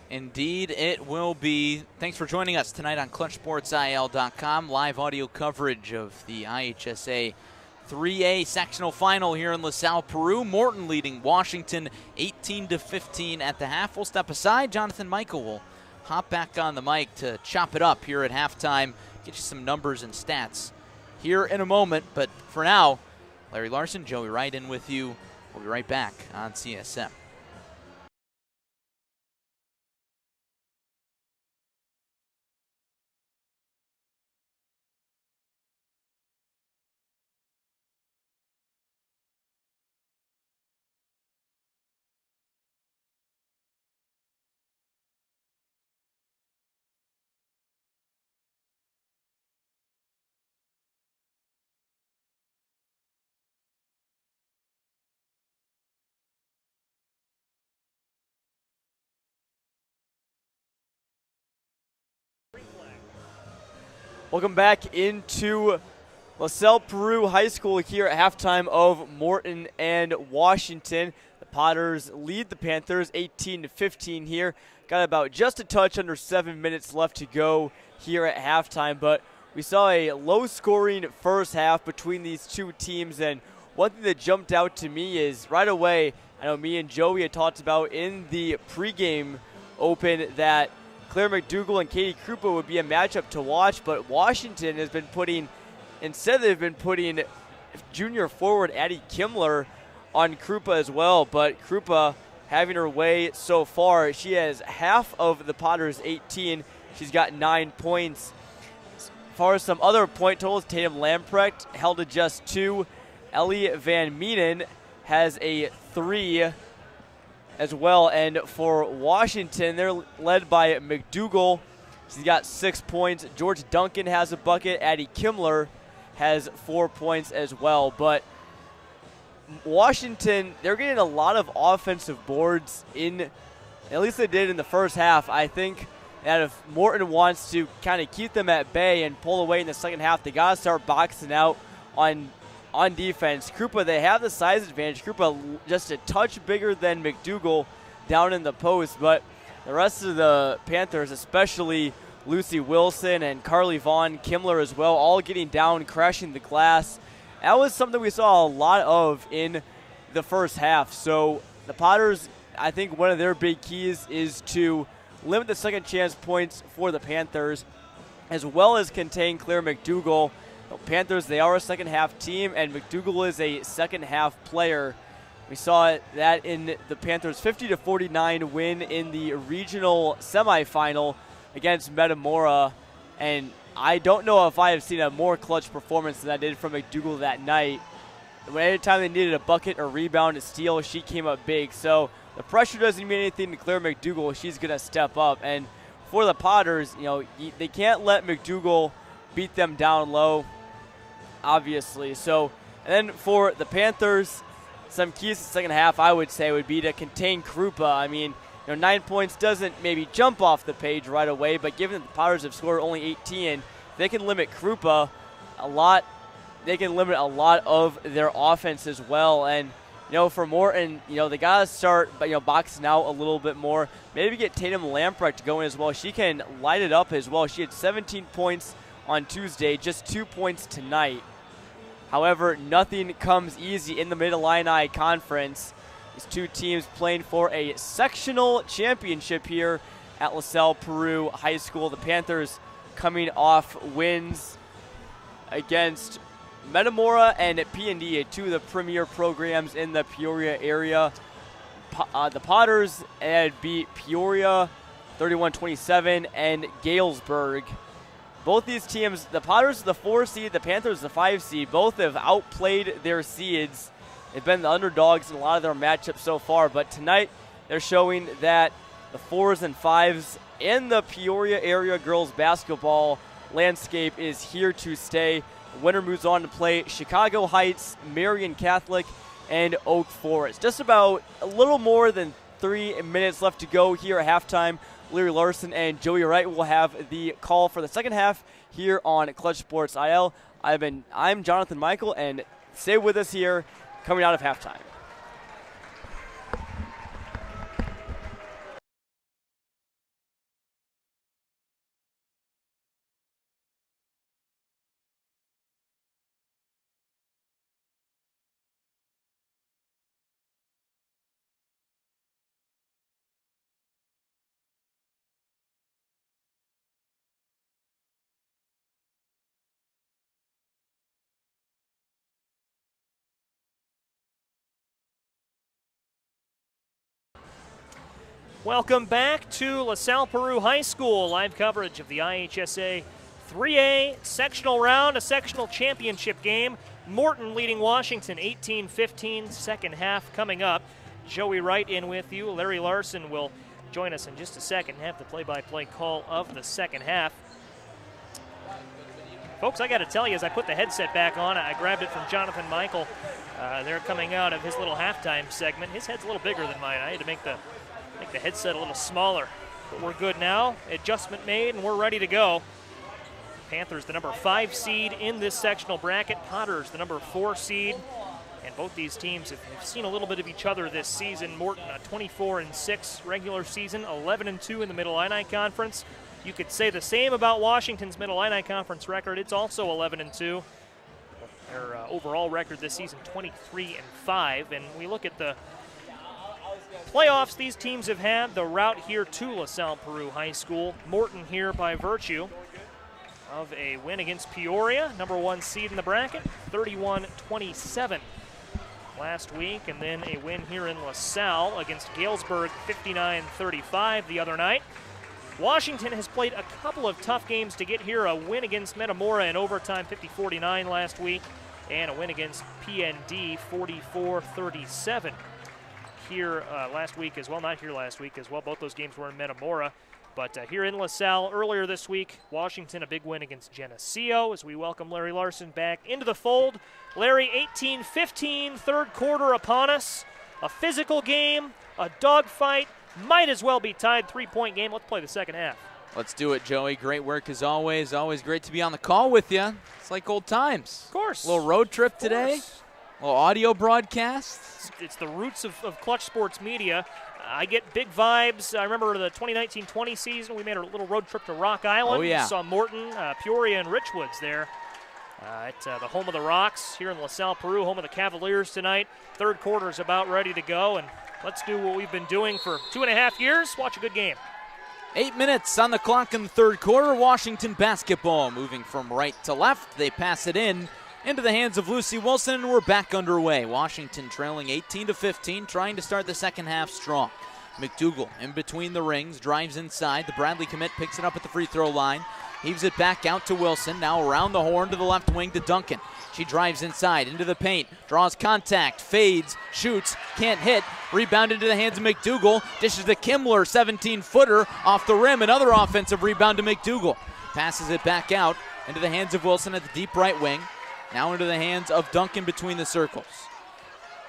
Indeed, it will be. Thanks for joining us tonight on ClutchSportsIL.com. Live audio coverage of the IHSA 3A sectional final here in LaSalle, Peru. Morton leading Washington 18-15 at the half. We'll step aside. Jonathan Michael will hop back on the mic to chop it up here at halftime, get you some numbers and stats here in a moment. But for now, Larry Larson, Joey Wright in with you. We'll be right back on CSM. Welcome back into LaSalle Peru High School here at halftime of Morton and Washington. The Potters lead the Panthers 18-15 here. Got about just a touch under 7 minutes left to go here at halftime, but we saw a low-scoring first half between these two teams, and one thing that jumped out to me is right away, I know me and Joey had talked about in the pregame open that Claire McDougal and Katie Krupa would be a matchup to watch, but Washington has been putting, instead they've been putting junior forward Addie Kimmler on Krupa as well, but Krupa having her way so far. She has half of the Potters' 18. She's got 9 points. As far as some other point totals, Tatum Lamprick held to just 2. Ellie Van Meenen has a 3 as well, and for Washington, they're led by McDougal. She's got 6 points. George Duncan has a bucket. Addie Kimmler has 4 points as well. But Washington, they're getting a lot of offensive boards in, at least they did in the first half. I think that if Morton wants to kind of keep them at bay and pull away in the second half, they got to start boxing out on defense. Krupa, they have the size advantage. Krupa just a touch bigger than McDougal down in the post, but the rest of the Panthers, especially Lucy Wilson and Carly Vaughn, Kimmler as well, all getting down, crashing the glass. That was something we saw a lot of in the first half. So the Potters, I think one of their big keys is to limit the second chance points for the Panthers, as well as contain Claire McDougal. The Panthers, they are a second half team, and McDougal is a second half player. We saw that in the Panthers' 50-49 win in the regional semifinal against Metamora, and I don't know if I have seen a more clutch performance than I did from McDougal that night. Every time they needed a bucket, a rebound, a steal, she came up big. So the pressure doesn't mean anything to Claire McDougal. She's going to step up. And for the Potters, they can't let McDougal beat them down low, obviously. So, and then for the Panthers, some keys to the second half, I would say, would be to contain Krupa. I mean, 9 points doesn't maybe jump off the page right away, but given that the Potters have scored only 18, they can limit Krupa a lot. They can limit a lot of their offense as well. And, for Morton, they got to start, boxing out a little bit more. Maybe get Tatum Lamprick to go in as well. She can light it up as well. She had 17 points on Tuesday, just 2 points tonight. However, nothing comes easy in the Mid-Illini Conference. These two teams playing for a sectional championship here at LaSalle Peru High School. The Panthers coming off wins against Metamora and P&D, two of the premier programs in the Peoria area. The Potters had beat Peoria 31-27 and Galesburg. Both these teams, the Potters the 4 seed, the Panthers the 5 seed, both have outplayed their seeds. They've been the underdogs in a lot of their matchups so far, but tonight they're showing that the 4s and 5s in the Peoria area girls basketball landscape is here to stay. The winner moves on to play Chicago Heights, Marion Catholic, and Oak Forest. Just about a little more than 3 minutes left to go here at halftime. Larry Larson and Joey Wright will have the call for the second half here on Clutch Sports IL. I'm Jonathan Michael, and stay with us here coming out of halftime. Welcome back to LaSalle Peru High School. Live coverage of the IHSA 3A sectional round, a sectional championship game. Morton leading Washington 18-15, second half coming up. Joey Wright in with you. Larry Larson will join us in just a second, have the play-by-play call of the second half. Folks, I got to tell you, as I put the headset back on, I grabbed it from Jonathan Michael. They're coming out of his little halftime segment. His head's a little bigger than mine. I had to make the headset a little smaller, but we're good now. Adjustment made, and we're ready to go. Panthers, the number 5 seed in this sectional bracket. Potters, the number 4 seed. And both these teams have seen a little bit of each other this season. Morton, a 24-6 regular season, 11-2 in the Mid-Illini Conference. You could say the same about Washington's Mid-Illini Conference record. It's also 11-2. Their overall record this season, 23-5. And we look at the playoffs these teams have had, the route here to LaSalle Peru High School. Morton here by virtue of a win against Peoria, number 1 seed in the bracket, 31-27 last week, and then a win here in LaSalle against Galesburg, 59-35 the other night. Washington has played a couple of tough games to get here, a win against Metamora in overtime, 50-49 last week, and a win against PND, 44-37. Here last week as well, not here last week as well. Both those games were in Metamora. But here in LaSalle earlier this week, Washington a big win against Geneseo as we welcome Larry Larson back into the fold. Larry, 18-15, third quarter upon us. A physical game, a dogfight, might as well be tied, 3-point game. Let's play the second half. Let's do it, Joey. Great work as always. Always great to be on the call with you. It's like old times. Of course. A little road trip today. A little audio broadcast. It's the roots of Clutch Sports Media. I get big vibes. I remember the 2019-20 season. We made a little road trip to Rock Island. Oh, yeah. We saw Morton, Peoria, and Richwoods there at the home of the Rocks here in LaSalle, Peru, home of the Cavaliers tonight. Third quarter is about ready to go, and let's do what we've been doing for 2.5 years. Watch a good game. 8 minutes on the clock in the third quarter. Washington basketball moving from right to left. They pass it into the hands of Lucy Wilson, and we're back underway. Washington trailing 18-15, trying to start the second half strong. McDougal in between the rings, drives inside. The Bradley commit picks it up at the free throw line. Heaves it back out to Wilson. Now around the horn to the left wing to Duncan. She drives inside into the paint, draws contact, fades, shoots, can't hit. Rebound into the hands of McDougal. Dishes to Kimmler, 17-footer off the rim. Another offensive rebound to McDougal. Passes it back out into the hands of Wilson at the deep right wing. Now into the hands of Duncan between the circles.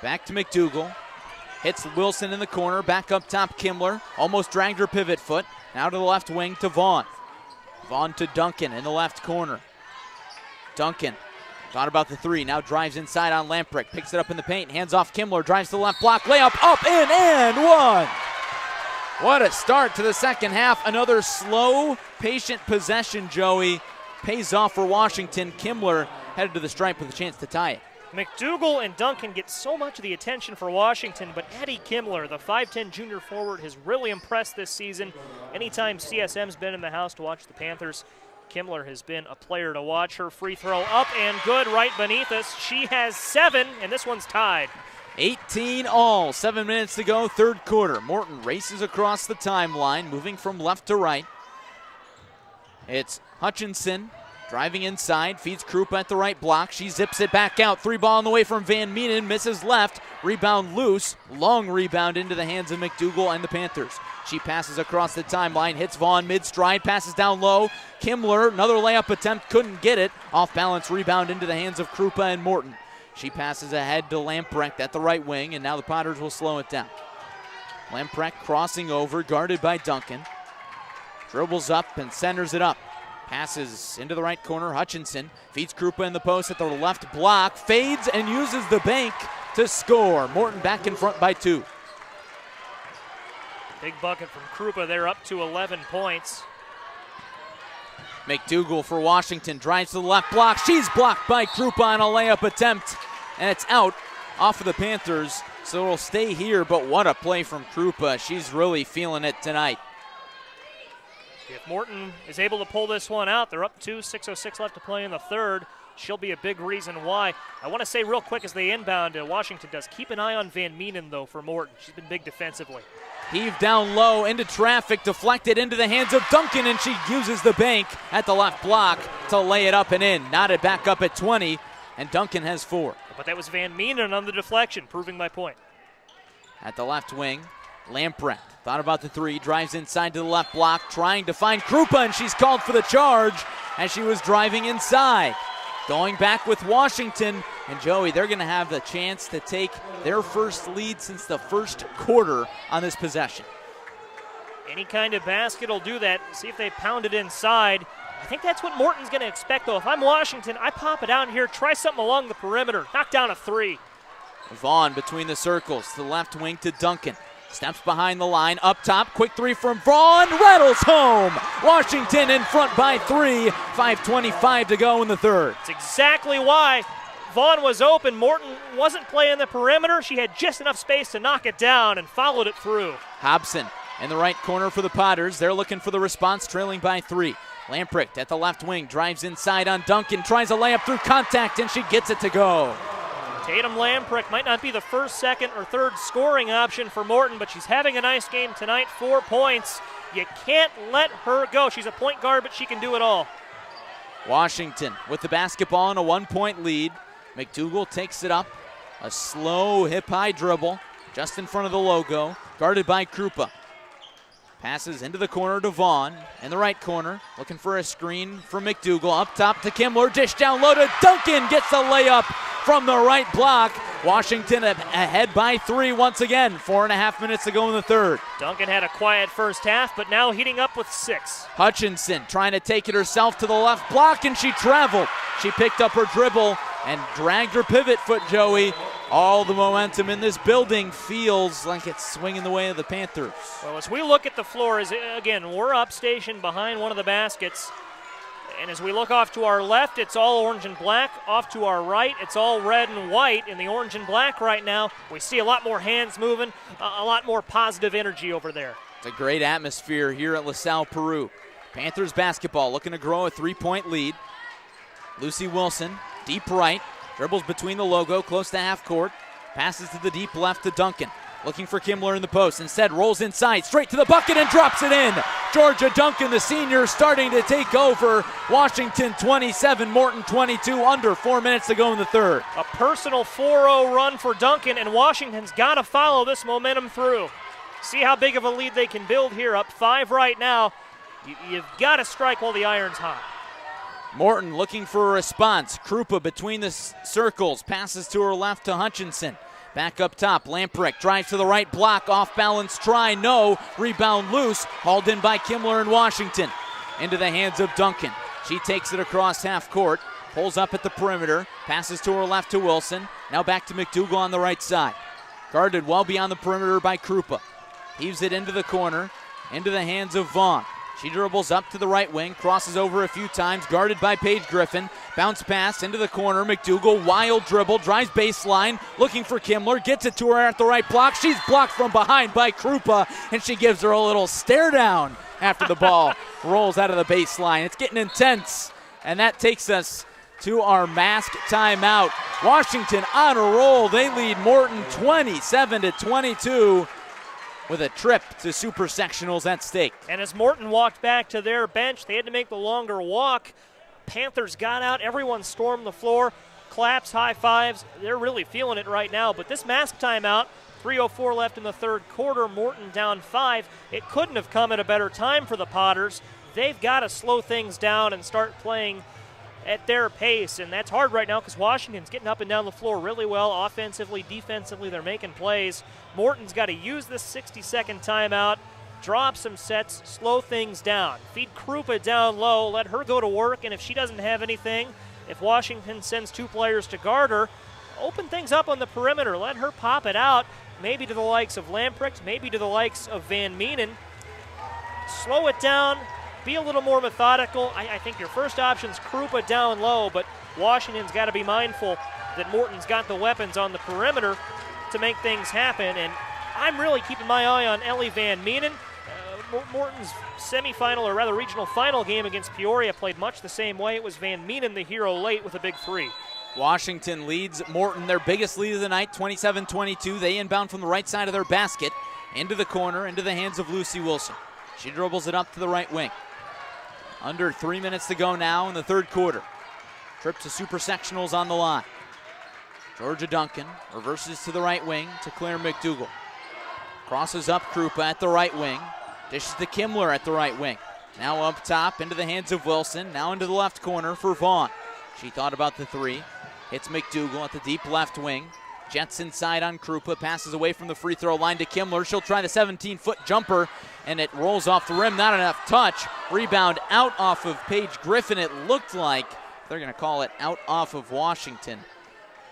Back to McDougal. Hits Wilson in the corner. Back up top, Kimmler. Almost dragged her pivot foot. Now to the left wing to Vaughn. Vaughn to Duncan in the left corner. Duncan thought about the three. Now drives inside on Lamprick. Picks it up in the paint. Hands off Kimmler. Drives to the left block. Layup up, in, and one. What a start to the second half. Another slow, patient possession, Joey. Pays off for Washington. Kimmler headed to the stripe with a chance to tie it. McDougal and Duncan get so much of the attention for Washington, but Addie Kimmler, the 5'10 junior forward, has really impressed this season. Anytime CSM's been in the house to watch the Panthers, Kimmler has been a player to watch. Her free throw up and good right beneath us. She has 7, and this one's tied. 18 all, 7 minutes to go, third quarter. Morton races across the timeline, moving from left to right. It's Hutchinson driving inside, feeds Krupa at the right block. She zips it back out. 3 ball on the way from Van Meenen, misses left. Rebound loose. Long rebound into the hands of McDougal and the Panthers. She passes across the timeline, hits Vaughn mid-stride, passes down low. Kimmler, another layup attempt, couldn't get it. Off balance rebound into the hands of Krupa and Morton. She passes ahead to Lamprecht at the right wing, and now the Potters will slow it down. Lamprecht crossing over, guarded by Duncan. Dribbles up and centers it up. Passes into the right corner. Hutchinson feeds Krupa in the post at the left block. Fades and uses the bank to score. Morton back in front by 2. Big bucket from Krupa. They're up to 11 points. McDougal for Washington drives to the left block. She's blocked by Krupa on a layup attempt, and it's out off of the Panthers, so it'll stay here, but what a play from Krupa. She's really feeling it tonight. If Morton is able to pull this one out, they're up 2, 6:06 left to play in the third. She'll be a big reason why. I want to say real quick as they inbound, Washington does keep an eye on Van Meenen, though, for Morton. She's been big defensively. Heaved down low into traffic, deflected into the hands of Duncan, and she uses the bank at the left block to lay it up and in. Knotted back up at 20, and Duncan has 4. But that was Van Meenen on the deflection, proving my point. At the left wing, Lamprecht thought about the 3, drives inside to the left block, trying to find Krupa, and she's called for the charge as she was driving inside. Going back with Washington, and Joey, they're going to have the chance to take their first lead since the first quarter on this possession. Any kind of basket will do that. See if they pound it inside. I think that's what Morton's going to expect, though. If I'm Washington, I pop it out here, try something along the perimeter, knock down a 3. Vaughn between the circles, to the left wing to Duncan. Steps behind the line, up top, quick 3 from Vaughn, rattles home. Washington in front by 3, 5:25 to go in the third. That's exactly why Vaughn was open. Morton wasn't playing the perimeter. She had just enough space to knock it down and followed it through. Hobson in the right corner for the Potters. They're looking for the response, trailing by 3. Lamprecht at the left wing, drives inside on Duncan, tries a layup through contact, and she gets it to go. Tatum Lamprick might not be the first, second, or third scoring option for Morton, but she's having a nice game tonight, 4 points. You can't let her go. She's a point guard, but she can do it all. Washington with the basketball in a 1-point lead. McDougal takes it up. A slow hip-high dribble just in front of the logo, guarded by Krupa. Passes into the corner to Vaughn in the right corner, looking for a screen from McDougal. Up top to Kimmler, dish down low to Duncan, gets the layup from the right block. Washington ahead by 3 once again. 4.5 minutes to go in the third. Duncan had a quiet first half, but now heating up with 6. Hutchinson trying to take it herself to the left block, and she traveled. She picked up her dribble and dragged her pivot foot, Joey. All the momentum in this building feels like it's swinging the way of the Panthers. Well, as we look at the floor, again, we're up stationed behind one of the baskets. And as we look off to our left, it's all orange and black. Off to our right, it's all red and white. In the orange and black right now, we see a lot more hands moving, a lot more positive energy over there. It's a great atmosphere here at LaSalle, Peru. Panthers basketball looking to grow a 3-point lead. Lucy Wilson, deep right, dribbles between the logo, close to half court. Passes to the deep left to Duncan. Looking for Kimmler in the post. Instead, rolls inside, straight to the bucket and drops it in. Georgia Duncan, the senior, starting to take over. Washington 27, Morton 22, under 4 minutes to go in the third. A personal 4-0 run for Duncan, and Washington's got to follow this momentum through. See how big of a lead they can build here. Up 5 right now. You've got to strike while the iron's hot. Morton looking for a response. Krupa between the circles. Passes to her left to Hutchinson. Back up top, Lamprick drives to the right block, off balance try, no, rebound loose, hauled in by Kimmler and Washington. Into the hands of Duncan. She takes it across half court, pulls up at the perimeter, passes to her left to Wilson, now back to McDougal on the right side. Guarded well beyond the perimeter by Krupa. Heaves it into the corner, into the hands of Vaughn. She dribbles up to the right wing, crosses over a few times, guarded by Paige Griffin. Bounce pass into the corner. McDougal, wild dribble, drives baseline, looking for Kimmler, gets it to her at the right block. She's blocked from behind by Krupa, and she gives her a little stare down after the ball rolls out of the baseline. It's getting intense, and that takes us to our masked timeout. Washington on a roll. They lead Morton 27-22. With a trip to Super Sectionals at stake. And as Morton walked back to their bench, they had to make the longer walk. Panthers got out, everyone stormed the floor, claps, high fives. They're really feeling it right now. But this mask timeout, 3:04 left in the third quarter, Morton down 5. It couldn't have come at a better time for the Potters. They've got to slow things down and start playing at their pace, and that's hard right now because Washington's getting up and down the floor really well, offensively, defensively, they're making plays. Morton's got to use this 60-second timeout, drop some sets, slow things down. Feed Krupa down low, let her go to work, and if she doesn't have anything, if Washington sends 2 players to guard her, open things up on the perimeter, let her pop it out, maybe to the likes of Lamprick, maybe to the likes of Van Meenen. Slow it down, be a little more methodical. I think your first option's Krupa down low, but Washington's got to be mindful that Morton's got the weapons on the perimeter to make things happen, and I'm really keeping my eye on Ellie Van Meenen. Morton's semifinal, or rather regional final game against Peoria played much the same way. It was Van Meenen the hero late with a big 3. Washington leads Morton, their biggest lead of the night, 27-22. They inbound from the right side of their basket, into the corner, into the hands of Lucy Wilson. She dribbles it up to the right wing. Under 3 minutes to go now in the third quarter. Trip to Super Sectionals on the line. Georgia Duncan reverses to the right wing to Claire McDougal. Crosses up Krupa at the right wing. Dishes to Kimmler at the right wing. Now up top into the hands of Wilson. Now into the left corner for Vaughn. She thought about the 3. Hits McDougal at the deep left wing. Jets inside on Krupa. Passes away from the free throw line to Kimmler. She'll try the 17-foot jumper, and it rolls off the rim. Not enough touch. Rebound out off of Paige Griffin. It looked like they're going to call it out off of Washington.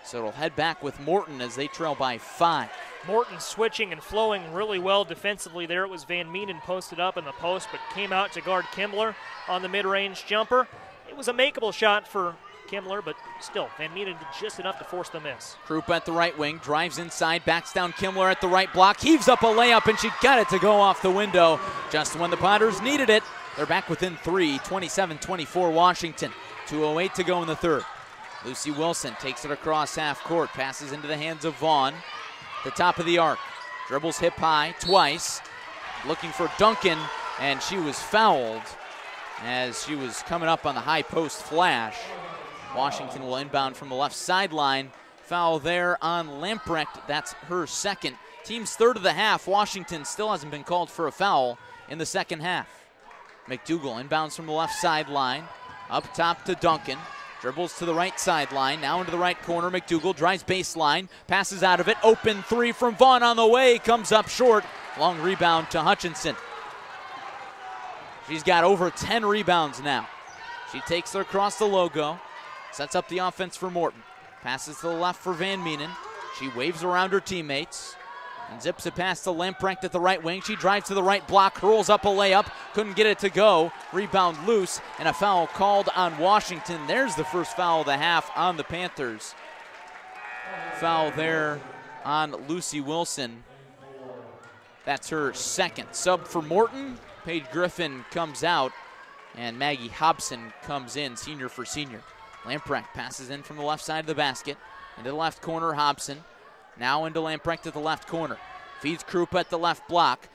So it'll head back with Morton as they trail by 5. Morton switching and flowing really well defensively there. It was Van Meenen posted up in the post, but came out to guard Kimmler on the mid-range jumper. It was a makeable shot for Kimmler, but still, Van Meenen did just enough to force the miss. Krupa at the right wing, drives inside, backs down Kimmler at the right block, heaves up a layup, and she got it to go off the window just when the Potters needed it. They're back within 3, 27-24 Washington. 2:08 to go in the third. Lucy Wilson takes it across half court, passes into the hands of Vaughn. The top of the arc, dribbles hip high twice, looking for Duncan, and she was fouled as she was coming up on the high post flash. Washington will inbound from the left sideline. Foul there on Lamprick. That's her second. Team's third of the half. Washington still hasn't been called for a foul in the second half. McDougal inbounds from the left sideline. Up top to Duncan. Dribbles to the right sideline. Now into the right corner. McDougal drives baseline. Passes out of it. Open 3 from Vaughn on the way. Comes up short. Long rebound to Hutchinson. She's got over 10 rebounds now. She takes it across the logo. Sets up the offense for Morton. Passes to the left for Van Meenen. She waves around her teammates and zips it past to Lamprick at the right wing. She drives to the right block, hurls up a layup. Couldn't get it to go. Rebound loose, and a foul called on Washington. There's the first foul of the half on the Panthers. Foul there on Lucy Wilson. That's her second. Sub for Morton. Paige Griffin comes out, and Maggie Hobson comes in, senior for senior. Lamprick passes in from the left side of the basket. Into the left corner, Hobson. Now into Lamprick to the left corner. Feeds Krupa at the left block.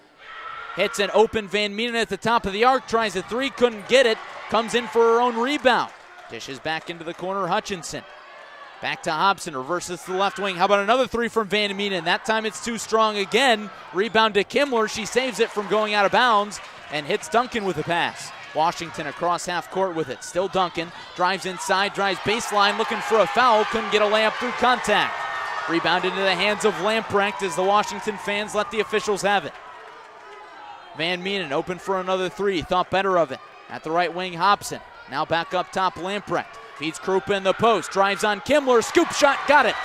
Hits an open Van Mienen at the top of the arc. Tries a three, couldn't get it. Comes in for her own rebound. Dishes back into the corner, Hutchinson. Back to Hobson, reverses to the left wing. How about another three from Van Mienen? That time it's too strong again. Rebound to Kimler. She saves it from going out of bounds and hits Duncan with a pass. Washington across half court with it. Still Duncan. Drives inside, drives baseline, looking for a foul. Couldn't get a layup through contact. Rebound into the hands of Lamprick as the Washington fans let the officials have it. Van Mienen open for another three. Thought better of it. At the right wing, Hobson. Now back up top, Lamprick. Feeds Krupa in the post. Drives on Kimler. Scoop shot. Got it.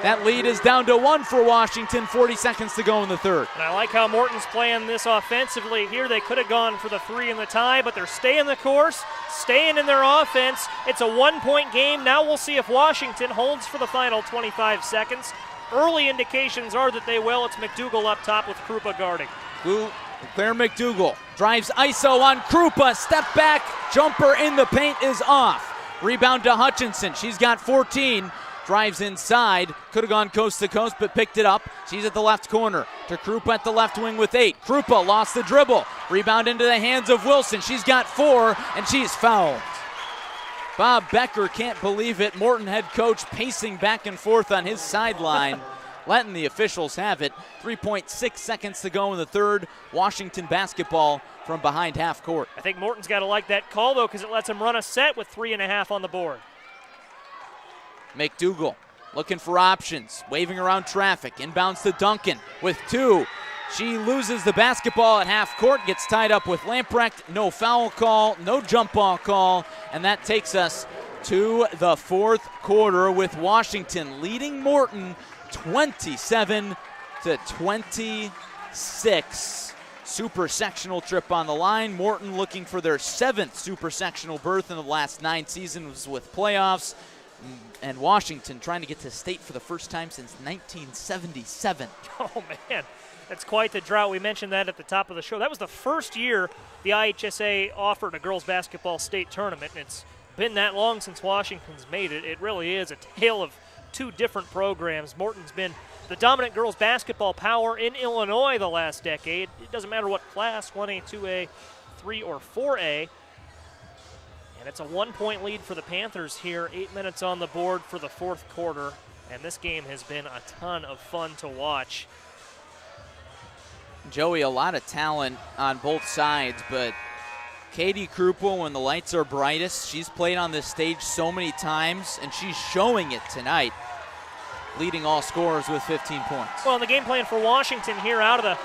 That lead is down to one for Washington. 40 seconds to go in the third. And I like how Morton's playing this offensively here. They could have gone for the three in the tie, but they're staying the course, staying in their offense. It's a one-point game. Now we'll see if Washington holds for the final 25 seconds. Early indications are that they will. It's McDougal up top with Krupa guarding. Claire McDougal drives ISO on Krupa. Step back. Jumper in the paint is off. Rebound to Hutchinson. She's got 14. Drives inside, could have gone coast to coast, but picked it up. She's at the left corner to Krupa at the left wing with 8. Krupa lost the dribble. Rebound into the hands of Wilson. She's got 4, and she's fouled. Bob Becker can't believe it. Morton head coach pacing back and forth on his sideline, letting the officials have it. 3.6 seconds to go in the third. Washington basketball from behind half court. I think Morton's got to like that call, though, because it lets him run a set with 3.5 on the board. McDougal looking for options, waving around traffic, inbounds to Duncan with 2. She loses the basketball at half court, gets tied up with Lamprecht. No foul call, no jump ball call, and that takes us to the fourth quarter with Washington leading Morton 27-26. Super sectional trip on the line. Morton looking for their 7th super sectional berth in the last 9 seasons with playoffs. And Washington trying to get to state for the first time since 1977. Oh, man. That's quite the drought. We mentioned that at the top of the show. That was the first year the IHSA offered a girls basketball state tournament, and it's been that long since Washington's made it. It really is a tale of 2 different programs. Morton's been the dominant girls basketball power in Illinois the last decade. It doesn't matter what class, 1A, 2A, 3, or 4A. And it's a 1-point lead for the Panthers here. 8 minutes on the board for the fourth quarter. And this game has been a ton of fun to watch. Joey, a lot of talent on both sides, but Katie Krupa, when the lights are brightest, she's played on this stage so many times, and she's showing it tonight, leading all scorers with 15 points. Well, and the game plan for Washington here out of the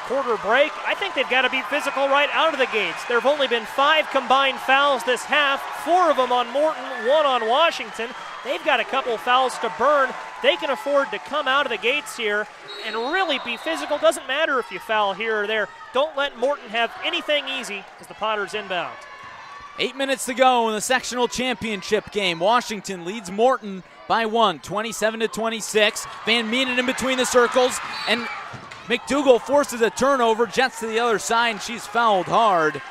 quarter break, I think they've got to be physical right out of the gates. There have only been 5 combined fouls this half, 4 of them on Morton, 1 on Washington. They've got a couple fouls to burn. They can afford to come out of the gates here and really be physical. Doesn't matter if you foul here or there. Don't let Morton have anything easy as the Potters inbound. 8 minutes to go in the sectional championship game. Washington leads Morton by 1, 27-26. Van Mienen in between the circles, and McDougal forces a turnover, jets to the other side, and she's fouled hard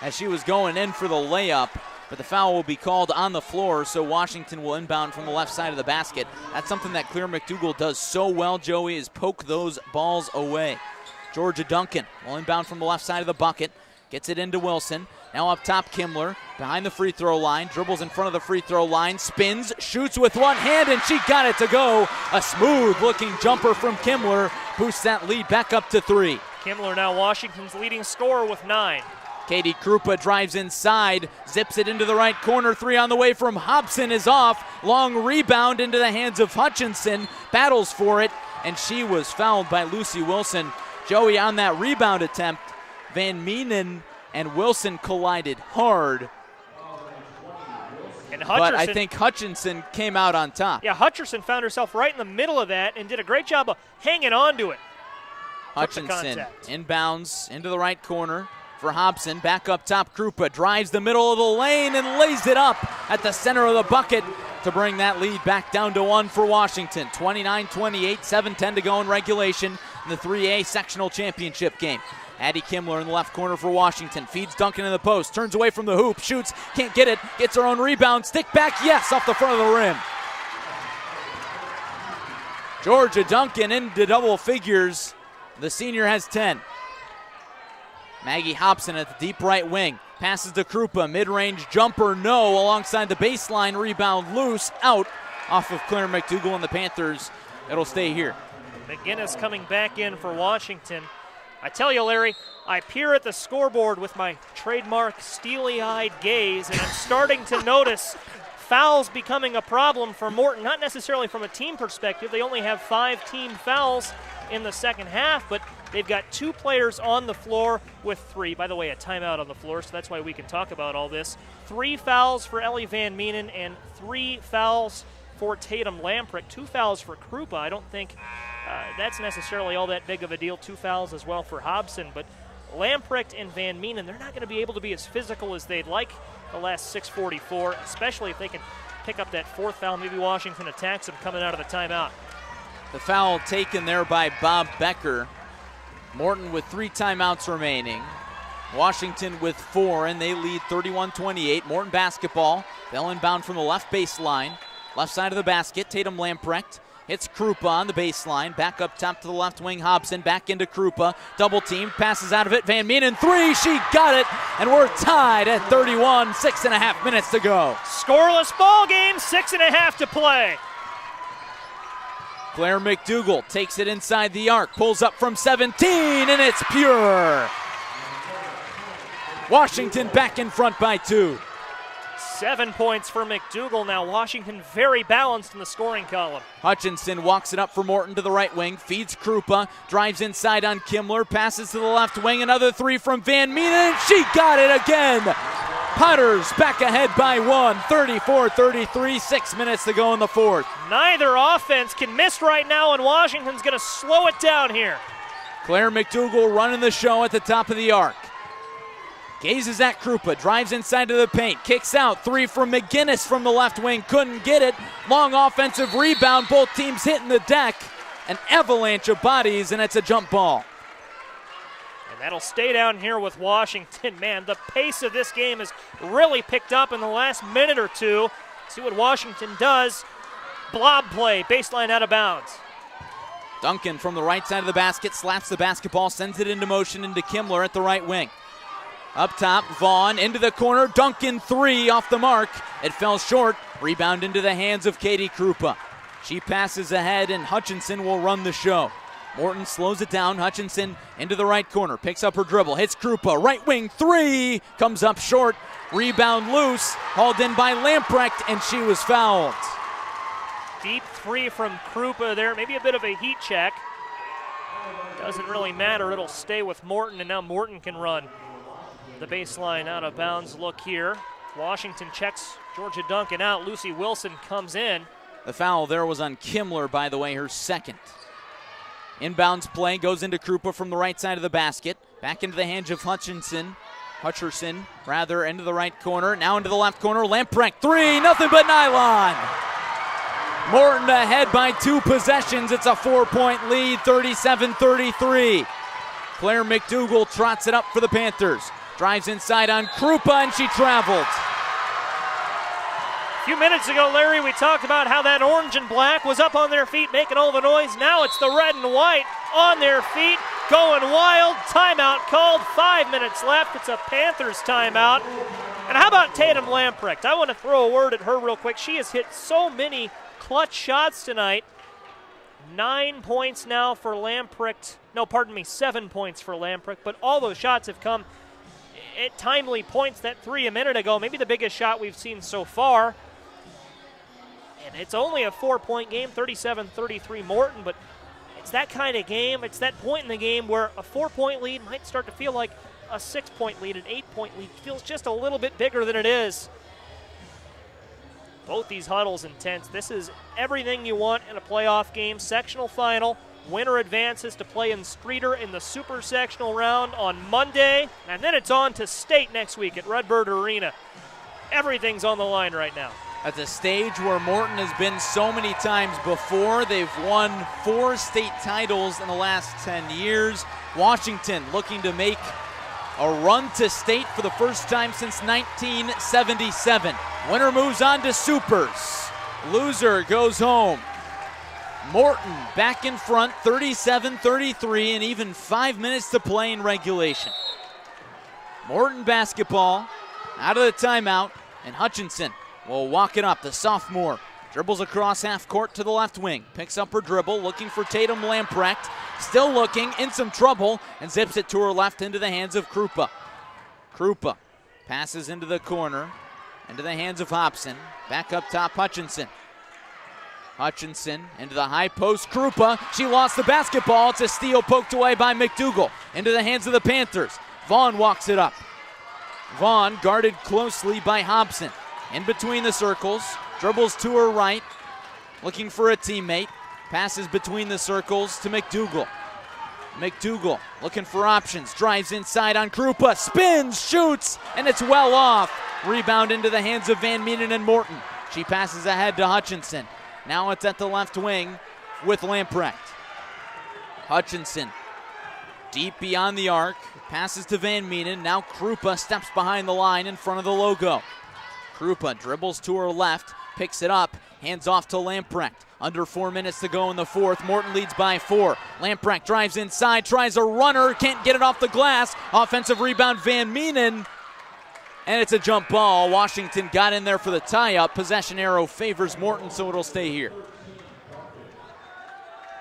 as she was going in for the layup. But the foul will be called on the floor, so Washington will inbound from the left side of the basket. That's something that Claire McDougal does so well, Joey, is poke those balls away. Georgia Duncan will inbound from the left side of the bucket, gets it into Wilson. Now up top, Kimler, behind the free throw line, dribbles in front of the free throw line, spins, shoots with one hand, and she got it to go. A smooth-looking jumper from Kimler boosts that lead back up to 3. Kimler now Washington's leading scorer with 9. Katie Krupa drives inside, zips it into the right corner. 3 on the way from Hobson is off. Long rebound into the hands of Hutchinson. Battles for it, and she was fouled by Lucy Wilson. Joey, on that rebound attempt, Van Mienen and Wilson collided hard. And but I think Hutchinson came out on top. Yeah, Hutchinson found herself right in the middle of that and did a great job of hanging on to it. Hutchinson inbounds into the right corner for Hobson. Back up top, Krupa drives the middle of the lane and lays it up at the center of the bucket to bring that lead back down to 1 for Washington. 29-28, 7:10 to go in regulation in the 3A sectional championship game. Addie Kimler in the left corner for Washington. Feeds Duncan in the post. Turns away from the hoop. Shoots. Can't get it. Gets her own rebound. Stick back. Yes, off the front of the rim. Georgia Duncan into double figures. The senior has 10. Maggie Hobson at the deep right wing. Passes to Krupa, mid-range jumper, no, alongside the baseline, rebound loose, out off of Claire McDougal and the Panthers. It'll stay here. McGinnis coming back in for Washington. I tell you, Larry, I peer at the scoreboard with my trademark steely-eyed gaze, and I'm starting to notice fouls becoming a problem for Morton, not necessarily from a team perspective. They only have 5 team fouls in the second half, but they've got 2 players on the floor with 3. By the way, a timeout on the floor, so that's why we can talk about all this. 3 fouls for Ellie Van Meenen and 3 fouls for Tatum Lamprick. 2 fouls for Krupa. I don't think that's necessarily all that big of a deal. 2 fouls as well for Hobson, but Lamprick and Van Meenen, they're not going to be able to be as physical as they'd like the last 6:44, especially if they can pick up that 4th foul. Maybe Washington attacks them coming out of the timeout. The foul taken there by Bob Becker. Morton with 3 timeouts remaining. Washington with 4, and they lead 31-28. Morton basketball. They'll inbound from the left baseline. Left side of the basket, Tatum Lamprecht. Hits Krupa on the baseline. Back up top to the left wing, Hobson. Back into Krupa. Double team, passes out of it. Van Meenen, 3, she got it. And we're tied at 31, 6.5 minutes to go. Scoreless ball game, 6.5 to play. Claire McDougal takes it inside the arc, pulls up from 17, and it's pure. Washington back in front by 2. 7 points for McDougal. Now Washington very balanced in the scoring column. Hutchinson walks it up for Morton to the right wing, feeds Krupa, drives inside on Kimmler, passes to the left wing, another 3 from Van Meenen, she got it again. Potters back ahead by 1, 34-33, 6 minutes to go in the 4th. Neither offense can miss right now, and Washington's going to slow it down here. Claire McDougal running the show at the top of the arc. Gazes at Krupa, drives inside to the paint, kicks out, 3 from McGinnis from the left wing, couldn't get it. Long offensive rebound, both teams hitting the deck. An avalanche of bodies, and it's a jump ball. And that'll stay down here with Washington. Man, the pace of this game has really picked up in the last minute or 2. See what Washington does. Blob play, baseline out of bounds. Duncan from the right side of the basket slaps the basketball, sends it into motion into Kimmler at the right wing. Up top, Vaughn into the corner, Duncan 3 off the mark. It fell short, rebound into the hands of Katie Krupa. She passes ahead and Hutchinson will run the show. Morton slows it down, Hutchinson into the right corner, picks up her dribble, hits Krupa, right wing 3, comes up short, rebound loose, hauled in by Lamprecht, and she was fouled. Deep 3 from Krupa there, maybe a bit of a heat check. Doesn't really matter, it'll stay with Morton, and now Morton can run the baseline out of bounds look here. Washington checks Georgia Duncan out. Lucy Wilson comes in. The foul there was on Kimmler, by the way, her 2nd. Inbounds play goes into Krupa from the right side of the basket. Back into the hands of Hutcherson, into the right corner. Now into the left corner. Lamprecht 3, nothing but nylon. Morton ahead by 2 possessions. It's a 4-point lead, 37-33. Claire McDougal trots it up for the Panthers. Drives inside on Krupa, and she traveled. A few minutes ago, Larry, we talked about how that orange and black was up on their feet making all the noise. Now it's the red and white on their feet, going wild. Timeout called, 5 minutes left. It's a Panthers timeout. And how about Tatum Lamprecht? I want to throw a word at her real quick. She has hit so many clutch shots tonight. 9 points now for Lamprecht. 7 points for Lamprecht, but all those shots have come at timely points. That 3 a minute ago, maybe the biggest shot we've seen so far. And it's only a 4-point game, 37-33 Morton, but it's that kind of game. It's that point in the game where a 4-point lead might start to feel like a 6-point lead, an 8-point lead. Feels just a little bit bigger than it is. Both these huddles intense. This is everything you want in a playoff game. Sectional final. Winner advances to play in Streeter in the Super Sectional round on Monday. And then it's on to state next week at Redbird Arena. Everything's on the line right now. At the stage where Morton has been so many times before. They've won 4 state titles in the last 10 years. Washington looking to make a run to state for the first time since 1977. Winner moves on to Supers. Loser goes home. Morton back in front, 37-33, and even 5 minutes to play in regulation. Morton basketball out of the timeout, and Hutchinson will walk it up. The sophomore dribbles across half court to the left wing, picks up her dribble, looking for Tatum Lamprick, still looking, in some trouble, and zips it to her left into the hands of Krupa. Krupa passes into the corner, into the hands of Hobson. Back up top, Hutchinson. Hutchinson into the high post, Krupa. She lost the basketball. It's a steal poked away by McDougal. Into the hands of the Panthers. Vaughn walks it up. Vaughn guarded closely by Hobson. In between the circles, dribbles to her right, looking for a teammate. Passes between the circles to McDougal. McDougal looking for options, drives inside on Krupa, spins, shoots, and it's well off. Rebound into the hands of Van Meenen and Morton. She passes ahead to Hutchinson. Now it's at the left wing with Lamprecht. Hutchinson deep beyond the arc, passes to Van Meenen. Now Krupa steps behind the line in front of the logo. Krupa dribbles to her left, picks it up, hands off to Lamprecht. Under 4 minutes to go in the fourth. Morton leads by 4. Lamprecht drives inside, tries a runner, can't get it off the glass. Offensive rebound, Van Meenen. And it's a jump ball. Washington got in there for the tie-up. Possession arrow favors Morton, so it'll stay here.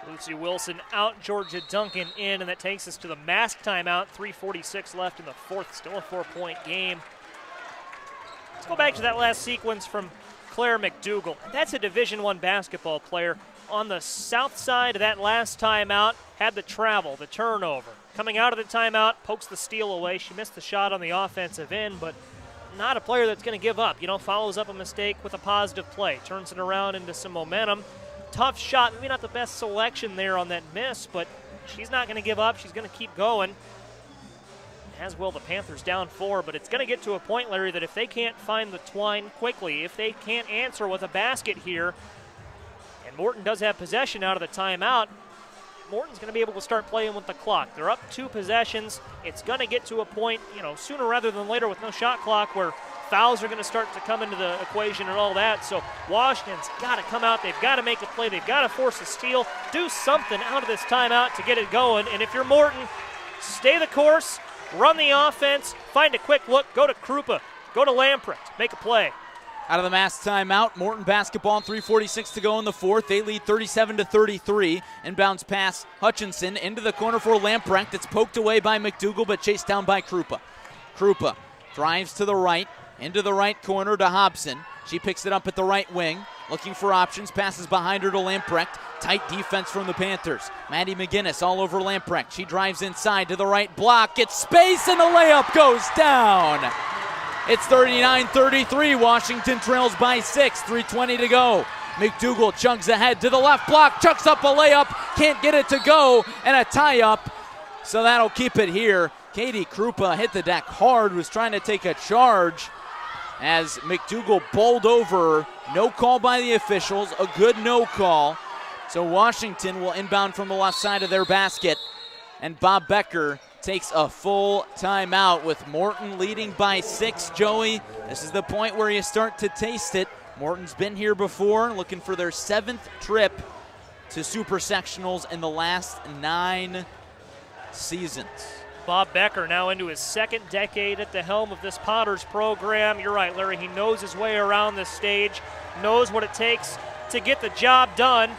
Lucy Wilson out, Georgia Duncan in, and that takes us to the mask timeout. 3:46 left in the fourth, still a 4-point game. Let's go back to that last sequence from Claire McDougal. That's a Division I basketball player. On the south side of that last timeout, had the travel, the turnover. Coming out of the timeout, pokes the steal away. She missed the shot on the offensive end, but not a player that's going to give up. Follows up a mistake with a positive play. Turns it around into some momentum. Tough shot, maybe not the best selection there on that miss, but she's not going to give up. She's going to keep going. As will the Panthers, down 4, but it's going to get to a point, Larry, that if they can't find the twine quickly, if they can't answer with a basket here, and Morton does have possession out of the timeout, Morton's going to be able to start playing with the clock. They're up 2 possessions. It's going to get to a point, sooner rather than later with no shot clock where fouls are going to start to come into the equation and all that. So Washington's got to come out. They've got to make a play. They've got to force a steal. Do something out of this timeout to get it going. And if you're Morton, stay the course, run the offense, find a quick look, go to Krupa, go to Lamprecht, make a play. Out of the mass timeout, Morton basketball, 3:46 to go in the fourth. They lead 37-33. Inbounds pass, Hutchinson into the corner for Lamprecht. It's poked away by McDougal, but chased down by Krupa. Krupa drives to the right, into the right corner to Hobson. She picks it up at the right wing, looking for options, passes behind her to Lamprecht. Tight defense from the Panthers. Maddie McGinnis all over Lamprecht. She drives inside to the right block, gets space, and the layup goes down. It's 39-33. Washington trails by 6. 3:20 to go. McDougal chugs ahead to the left block, chucks up a layup, can't get it to go, and a tie-up. So that'll keep it here. Katie Krupa hit the deck hard, was trying to take a charge as McDougal bowled over. No call by the officials, a good no call. So Washington will inbound from the left side of their basket, and Bob Becker takes a full timeout with Morton leading by 6. Joey, this is the point where you start to taste it. Morton's been here before, looking for their 7th trip to Super Sectionals in the last 9 seasons. Bob Becker now into his 2nd decade at the helm of this Potters program. You're right, Larry, he knows his way around this stage, knows what it takes to get the job done.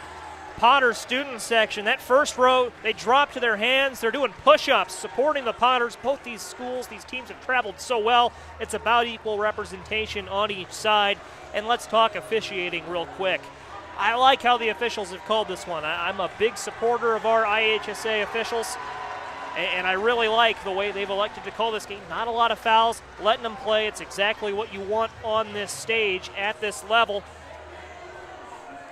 Potters student section, that first row, they drop to their hands. They're doing push-ups, supporting the Potters. Both these schools, these teams have traveled so well. It's about equal representation on each side. And let's talk officiating real quick. I like how the officials have called this one. I'm a big supporter of our IHSA officials, and I really like the way they've elected to call this game. Not a lot of fouls, letting them play. It's exactly what you want on this stage at this level.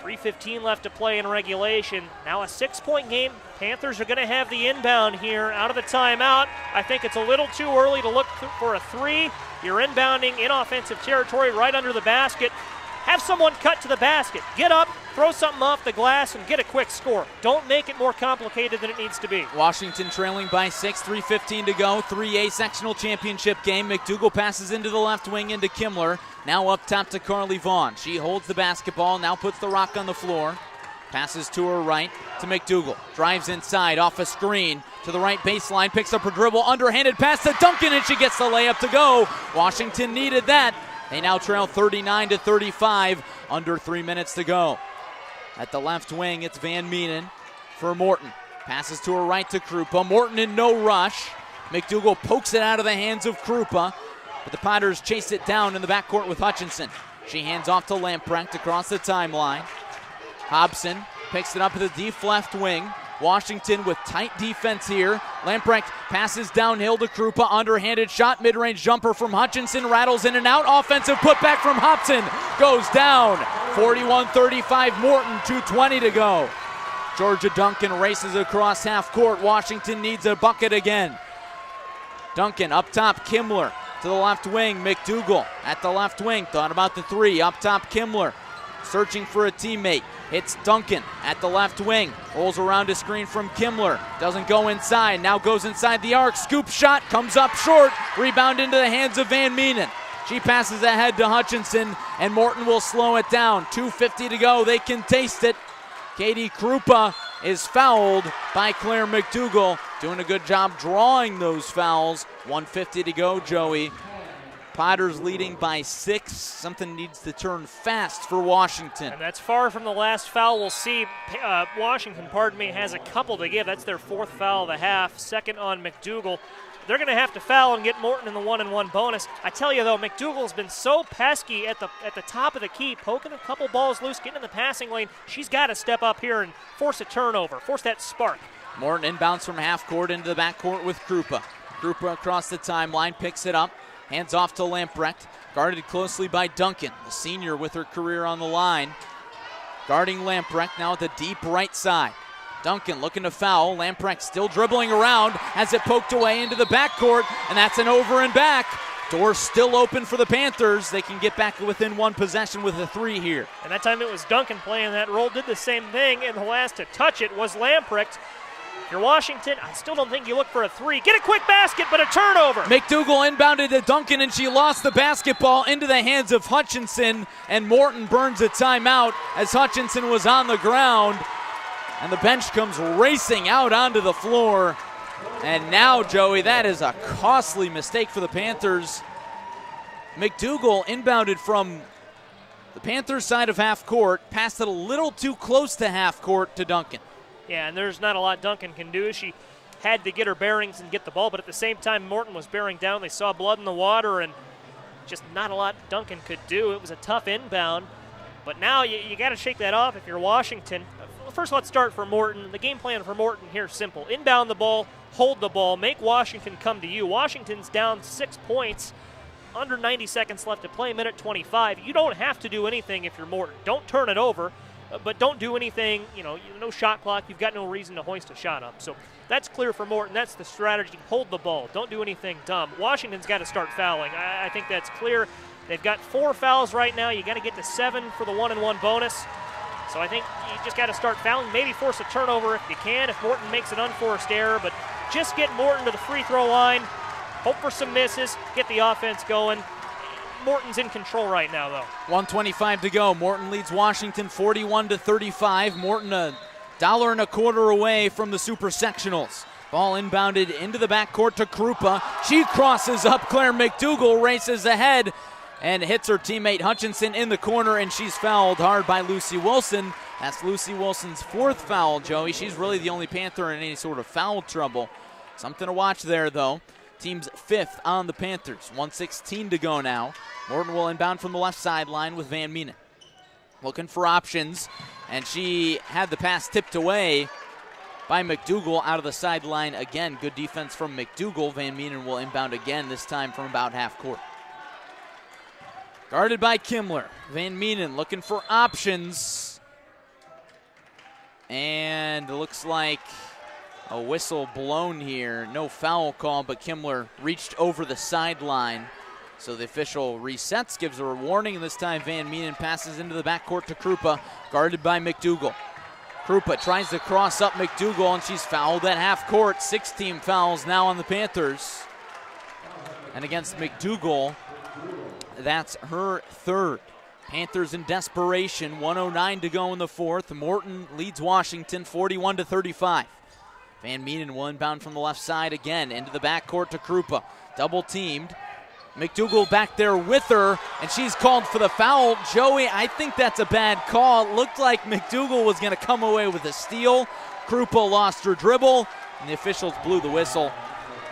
3:15 left to play in regulation. Now a 6-point game. Panthers are going to have the inbound here out of the timeout. I think it's a little too early to look for a 3. You're inbounding in offensive territory right under the basket. Have someone cut to the basket. Get up, throw something off the glass, and get a quick score. Don't make it more complicated than it needs to be. Washington trailing by 6, 3:15 to go. 3A sectional championship game. McDougal passes into the left wing into Kimler. Now up top to Carly Vaughn. She holds the basketball, now puts the rock on the floor. Passes to her right to McDougal. Drives inside off a screen to the right baseline. Picks up her dribble. Underhanded pass to Duncan, and she gets the layup to go. Washington needed that. They now trail 39-35. Under 3 minutes to go. At the left wing, it's Van Meenen for Morton. Passes to her right to Krupa. Morton in no rush. McDougal pokes it out of the hands of Krupa, but the Potters chase it down in the backcourt with Hutchinson. She hands off to Lamprecht across the timeline. Hobson picks it up at the deep left wing. Washington with tight defense here. Lamprecht passes downhill to Krupa. Underhanded shot, mid-range jumper from Hutchinson. Rattles in and out. Offensive putback from Hobson. Goes down. 41-35 Morton, 2:20 to go. Georgia Duncan races across half court. Washington needs a bucket again. Duncan up top, Kimler to the left wing. McDougal at the left wing. Thought about the three. Up top, Kimler searching for a teammate. It's Duncan at the left wing. Rolls around a screen from Kimler. Doesn't go inside. Now goes inside the arc. Scoop shot. Comes up short. Rebound into the hands of Van Meenen. She passes ahead to Hutchinson, and Morton will slow it down. 2:50 to go. They can taste it. Katie Krupa is fouled by Claire McDougal. Doing a good job drawing those fouls. 1:50 to go, Joey. Potters leading by 6. Something needs to turn fast for Washington. And that's far from the last foul we'll see. Washington, has a couple to give. That's their 4th foul of the half. Second on McDougal. They're going to have to foul and get Morton in the 1-and-1 bonus. I tell you, though, McDougal's been so pesky at the top of the key, poking a couple balls loose, getting in the passing lane. She's got to step up here and force a turnover, force that spark. Morton inbounds from half court into the backcourt with Krupa. Krupa across the timeline, picks it up, hands off to Lamprecht, guarded closely by Duncan, the senior with her career on the line. Guarding Lamprecht now at the deep right side. Duncan looking to foul. Lamprecht still dribbling around, has it poked away into the backcourt, and that's an over and back. Door still open for the Panthers. They can get back within one possession with a 3 here. And that time it was Duncan playing that role, did the same thing, and the last to touch it was Lamprecht. If you're Washington, I still don't think you look for a 3. Get a quick basket, but a turnover. McDougal inbounded to Duncan, and she lost the basketball into the hands of Hutchinson, and Morton burns a timeout as Hutchinson was on the ground. And the bench comes racing out onto the floor. And now, Joey, that is a costly mistake for the Panthers. McDougal inbounded from the Panthers side of half court, passed it a little too close to half court to Duncan. Yeah, and there's not a lot Duncan can do. She had to get her bearings and get the ball, but at the same time, Morton was bearing down. They saw blood in the water, and just not a lot Duncan could do. It was a tough inbound, but now you got to shake that off if you're Washington. First, let's start for Morton. The game plan for Morton here is simple. Inbound the ball, hold the ball, make Washington come to you. Washington's down 6 points, under 90 seconds left to play, minute 25. You don't have to do anything if you're Morton. Don't turn it over, but don't do anything, no shot clock. You've got no reason to hoist a shot up. So that's clear for Morton. That's the strategy. Hold the ball. Don't do anything dumb. Washington's got to start fouling. I think that's clear. They've got 4 fouls right now. You got to get to 7 for the 1-and-1 bonus. So I think you just got to start fouling, maybe force a turnover if you can, if Morton makes an unforced error, but just get Morton to the free throw line, hope for some misses, get the offense going. Morton's in control right now, though. 1:25 to go. Morton leads Washington 41-35. Morton $1.25 away from the Super Sectionals. Ball inbounded into the backcourt to Krupa. She crosses up. Claire McDougal races ahead and hits her teammate Hutchinson in the corner, and she's fouled hard by Lucy Wilson. That's Lucy Wilson's 4th foul, Joey. She's really the only Panther in any sort of foul trouble. Something to watch there, though. Team's 5th on the Panthers. 1:16 to go now. Morton will inbound from the left sideline with Van Meenen. Looking for options, and she had the pass tipped away by McDougal out of the sideline again. Good defense from McDougal. Van Meenen will inbound again, this time from about half court. Guarded by Kimler. Van Meenen looking for options. And it looks like a whistle blown here. No foul call, but Kimler reached over the sideline. So the official resets, gives her a warning, and this time Van Meenen passes into the backcourt to Krupa, guarded by McDougal. Krupa tries to cross up McDougal, and she's fouled at half court. 6 team fouls now on the Panthers. And against McDougal, that's her 3rd. Panthers in desperation, 1:09 to go in the fourth. Morton leads Washington 41-35. Van Meenen will inbound from the left side again into the backcourt to Krupa. Double teamed. McDougal back there with her, and she's called for the foul. Joey, I think that's a bad call. It looked like McDougal was going to come away with a steal. Krupa lost her dribble, and the officials blew the whistle.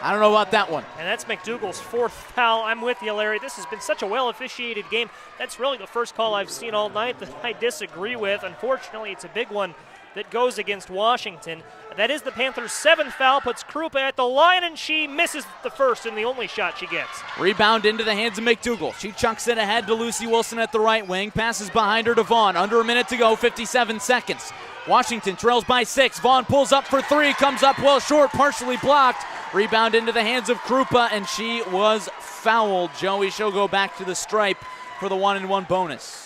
I don't know about that one. And that's McDougal's fourth foul. I'm with you, Larry. This has been such a well-officiated game. That's really the first call I've seen all night that I disagree with. Unfortunately, it's a big one that goes against Washington. That is the Panthers' seventh foul, puts Krupa at the line, and she misses the first and the only shot she gets. Rebound into the hands of McDougal. She chucks it ahead to Lucy Wilson at the right wing, passes behind her to Vaughn. Under a minute to go, 57 seconds. Washington trails by 6. Vaughn pulls up for 3, comes up well short, partially blocked. Rebound into the hands of Krupa, and she was fouled. Joey, she'll go back to the stripe for the 1-and-1 bonus.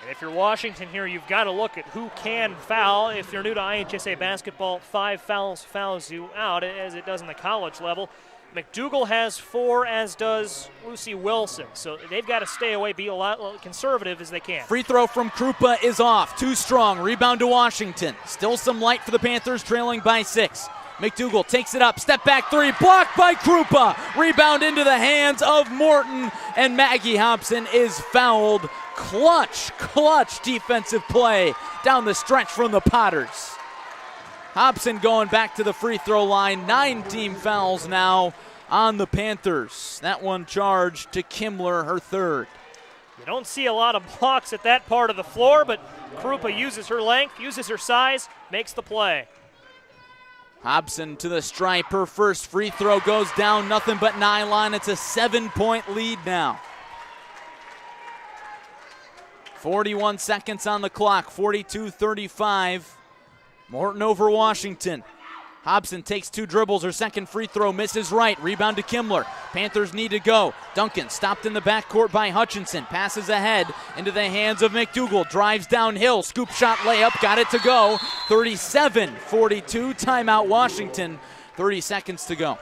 And if you're Washington here, you've got to look at who can foul. If you're new to IHSA basketball, 5 fouls you out, as it does in the college level. McDougal has 4, as does Lucy Wilson. So they've got to stay away, be a lot conservative as they can. Free throw from Krupa is off. Too strong. Rebound to Washington. Still some light for the Panthers, trailing by 6. McDougal takes it up. Step back 3. Blocked by Krupa. Rebound into the hands of Morton. And Maggie Hobson is fouled. Clutch defensive play down the stretch from the Potters. Hobson going back to the free throw line. 9 team fouls now on the Panthers. That one charged to Kimler, her third. You don't see a lot of blocks at that part of the floor, but Krupa uses her length, uses her size, makes the play. Hobson to the stripe. Her first free throw goes down, nothing but nylon. It's a 7-point lead now. 41 seconds on the clock, 42-35. Morton over Washington. Hobson takes 2 dribbles. Her second free throw misses right. Rebound to Kimler. Panthers need to go. Duncan stopped in the backcourt by Hutchinson. Passes ahead into the hands of McDougal. Drives downhill. Scoop shot layup. Got it to go. 37-42. Timeout Washington. 30 seconds to go.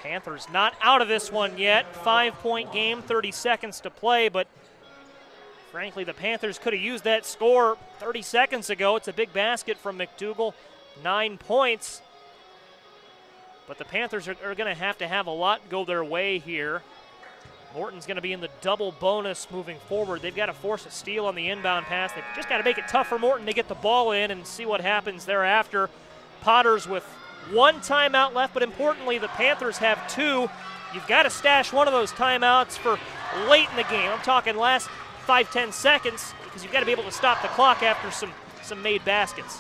Panthers not out of this one yet. 5-point game, 30 seconds to play, but frankly, the Panthers could have used that score 30 seconds ago. It's a big basket from McDougal, 9 points. But the Panthers are going to have a lot go their way here. Morton's going to be in the double bonus moving forward. They've got to force a steal on the inbound pass. They've just got to make it tough for Morton to get the ball in and see what happens thereafter. Potters with 1 timeout left, but importantly, the Panthers have 2. You've got to stash one of those timeouts for late in the game. I'm talking last 5-10 seconds, because you've got to be able to stop the clock after some made baskets.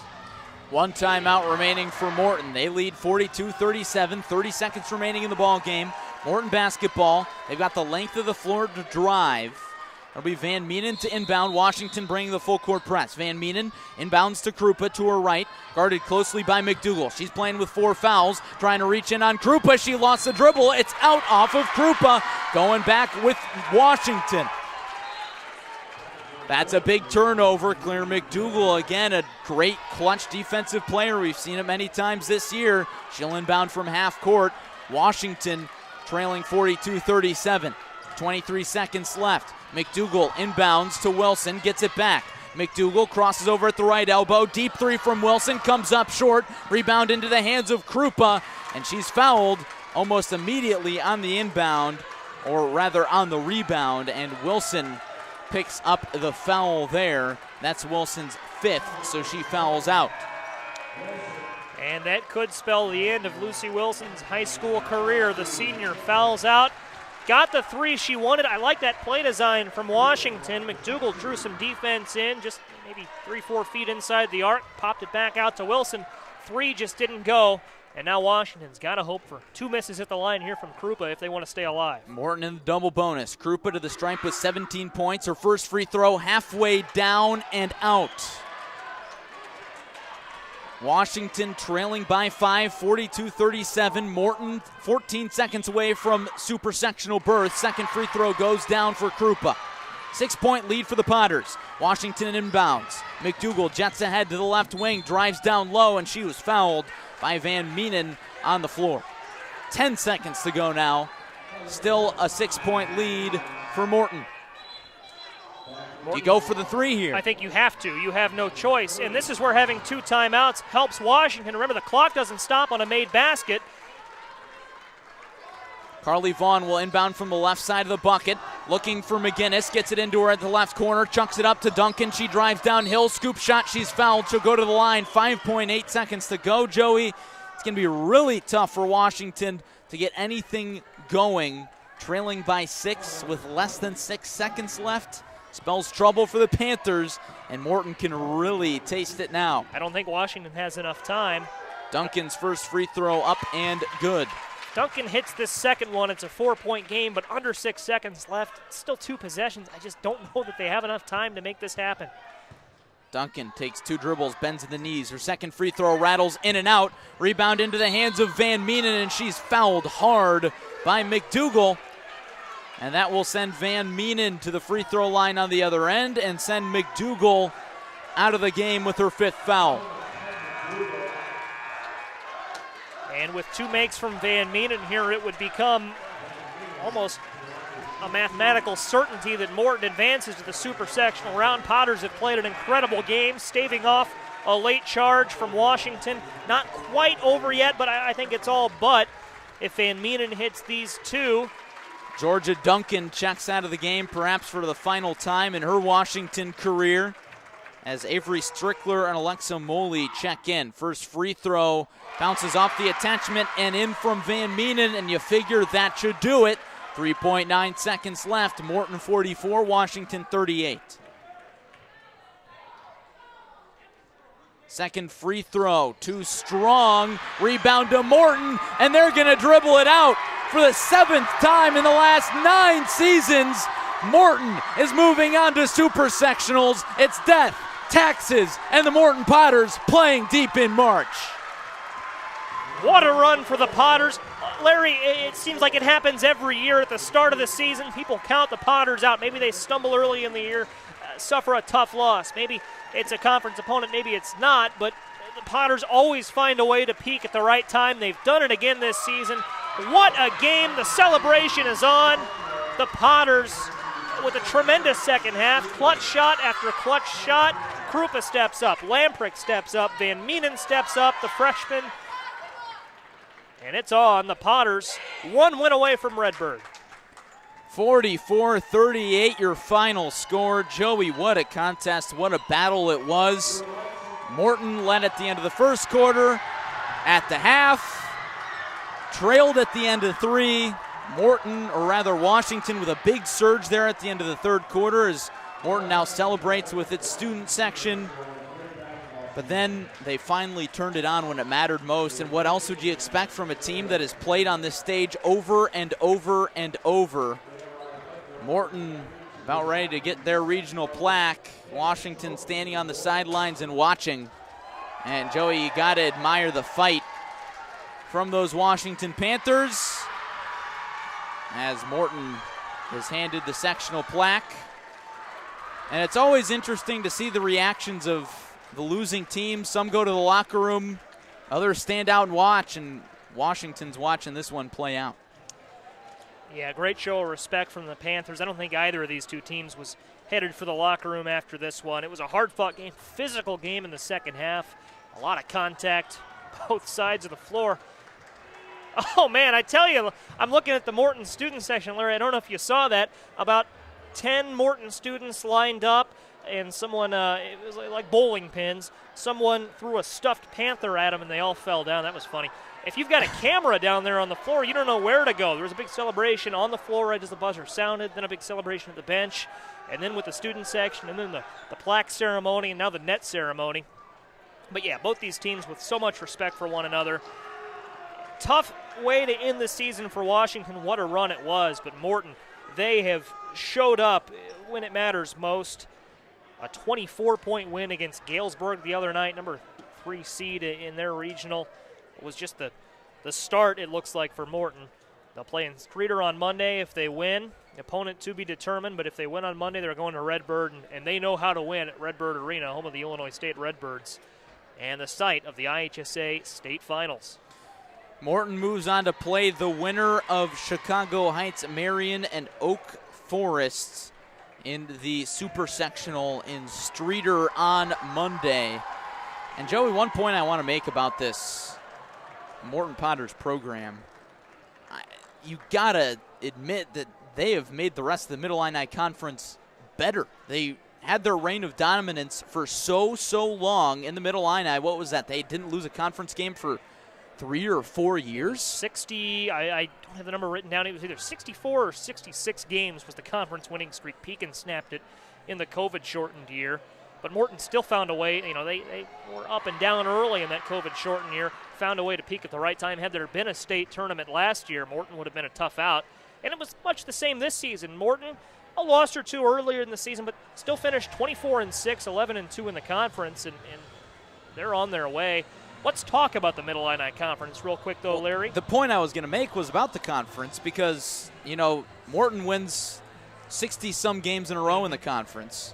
1 timeout remaining for Morton. They lead 42-37, 30 seconds remaining in the ball game. Morton basketball. They've got the length of the floor to drive. It'll be Van Meenen to inbound. Washington bringing the full court press. Van Meenen inbounds to Krupa to her right, guarded closely by McDougal. She's playing with 4 fouls, trying to reach in on Krupa. She lost the dribble. It's out off of Krupa. Going back with Washington. That's a big turnover. Claire McDougal, again, a great clutch defensive player. We've seen it many times this year. She'll inbound from half court. Washington trailing 42-37. 23 seconds left. McDougal inbounds to Wilson, gets it back. McDougal crosses over at the right elbow. Deep 3 from Wilson, comes up short. Rebound into the hands of Krupa, and she's fouled almost immediately on the inbound, or rather on the rebound, and Wilson picks up the foul there. That's Wilson's 5th, so she fouls out. And that could spell the end of Lucy Wilson's high school career. The senior fouls out. Got the 3 she wanted. I like that play design from Washington. McDougal drew some defense in, just maybe 3-4 feet inside the arc, popped it back out to Wilson. 3 just didn't go. And now Washington's got to hope for 2 misses at the line here from Krupa if they want to stay alive. Morton in the double bonus. Krupa to the stripe with 17 points. Her first free throw halfway down and out. Washington trailing by 5, 42-37. Morton 14 seconds away from super sectional berth. Second free throw goes down for Krupa. 6-point lead for the Potters. Washington inbounds. McDougal jets ahead to the left wing, drives down low, and she was fouled by Van Meenen on the floor. 10 seconds to go now. Still a 6-point lead for Morton. Do you go for the three here? I think you have to. You have no choice. And this is where having 2 timeouts helps Washington. Remember, the clock doesn't stop on a made basket. Carly Vaughn will inbound from the left side of the bucket, looking for McGinnis, gets it into her at the left corner, chucks it up to Duncan. She drives downhill, scoop shot, she's fouled. She'll go to the line, 5.8 seconds to go. Joey, it's going to be really tough for Washington to get anything going. Trailing by 6 with less than 6 seconds left. Spells trouble for the Panthers, and Morton can really taste it now. I don't think Washington has enough time. Duncan's first free throw up and good. Duncan hits this second one. It's a 4-point game, but under 6 seconds left. It's still 2 possessions. I just don't know that they have enough time to make this happen. Duncan takes 2 dribbles, bends at the knees. Her second free throw rattles in and out. Rebound into the hands of Van Meenen, and she's fouled hard by McDougal. And that will send Van Meenen to the free throw line on the other end and send McDougal out of the game with her 5th foul. And with 2 makes from Van Meenen here, it would become almost a mathematical certainty that Morton advances to the Super Sectional round. Potters have played an incredible game, staving off a late charge from Washington. Not quite over yet, but I think it's all but. If Van Meenen hits these 2. Georgia Duncan checks out of the game, perhaps for the final time in her Washington career, as Avery Strickler and Alexa Moley check in. First free throw bounces off the attachment and in from Van Meenen, and you figure that should do it. 3.9 seconds left. Morton 44, Washington 38. Second free throw, too strong. Rebound to Morton, and they're going to dribble it out for the 7th time in the last 9 seasons. Morton is moving on to Super Sectionals. It's death, taxes, and the Morton Potters playing deep in March. What a run for the Potters. Larry, it seems like it happens every year at the start of the season. People count the Potters out. Maybe they stumble early in the year, suffer a tough loss. Maybe it's a conference opponent, maybe it's not, but the Potters always find a way to peak at the right time. They've done it again this season. What a game. The celebration is on. The Potters with a tremendous second half. Clutch shot after clutch shot. Krupa steps up. Lamprick steps up. Van Meenen steps up, the freshman. And it's on. The Potters 1 win away from Redbird. 44-38 your final score. Joey, what a contest. What a battle it was. Morton led at the end of the first quarter. At the half, trailed at the end of 3. Morton, or rather Washington, with a big surge there at the end of the third quarter as Morton now celebrates with its student section. But then they finally turned it on when it mattered most. And what else would you expect from a team that has played on this stage over and over and over? Morton about ready to get their regional plaque. Washington standing on the sidelines and watching. And Joey, you got to admire the fight from those Washington Panthers as Morton is handed the sectional plaque. And it's always interesting to see the reactions of the losing team. Some go to the locker room, others stand out and watch, and Washington's watching this one play out. Yeah, great show of respect from the Panthers. I don't think either of these two teams was headed for the locker room after this one. It was a hard-fought game, physical game in the second half. A lot of contact, both sides of the floor. Oh, man, I tell you, I'm looking at the Morton student section, Larry. I don't know if you saw that. About 10 Morton students lined up, and someone, it was like bowling pins. Someone threw a stuffed panther at them, and they all fell down. That was funny. If you've got a camera down there on the floor, you don't know where to go. There was a big celebration on the floor right as the buzzer sounded, then a big celebration at the bench, and then with the student section, and then the plaque ceremony, and now the net ceremony. But yeah, both these teams with so much respect for one another. Tough way to end the season for Washington. What a run it was. But Morton, they have showed up when it matters most. A 24-point win against Galesburg the other night, number 3 seed in their regional. It was just the start, it looks like, for Morton. They'll play in Streator on Monday if they win. Opponent to be determined, but if they win on Monday, they're going to Redbird, and they know how to win at Redbird Arena, home of the Illinois State Redbirds, and the site of the IHSA State Finals. Morton moves on to play the winner of Chicago Heights, Marion, and Oak Forests in the Super Sectional in Streeter on Monday. And Joey, one point I want to make about this Morton Potters program, you gotta admit that they have made the rest of the Mid-Illini Conference better. They had their reign of dominance for so long in the Mid-Illini. What was that? They didn't lose a conference game for 3 or 4 years? 60, I don't have the number written down. It was either 64 or 66 games was the conference winning streak. Pekin snapped it in the COVID-shortened year. But Morton still found a way. You know, they were up and down early in that COVID-shortened year, found a way to peak at the right time. Had there been a state tournament last year, Morton would have been a tough out. And it was much the same this season. Morton, a loss or two earlier in the season, but still finished 24-6, 11-2 in the conference, and they're on their way. Let's talk about the Mid-Illini Conference real quick, though, Larry. The point I was going to make was about the conference because, you know, Morton wins 60-some games in a row in the conference.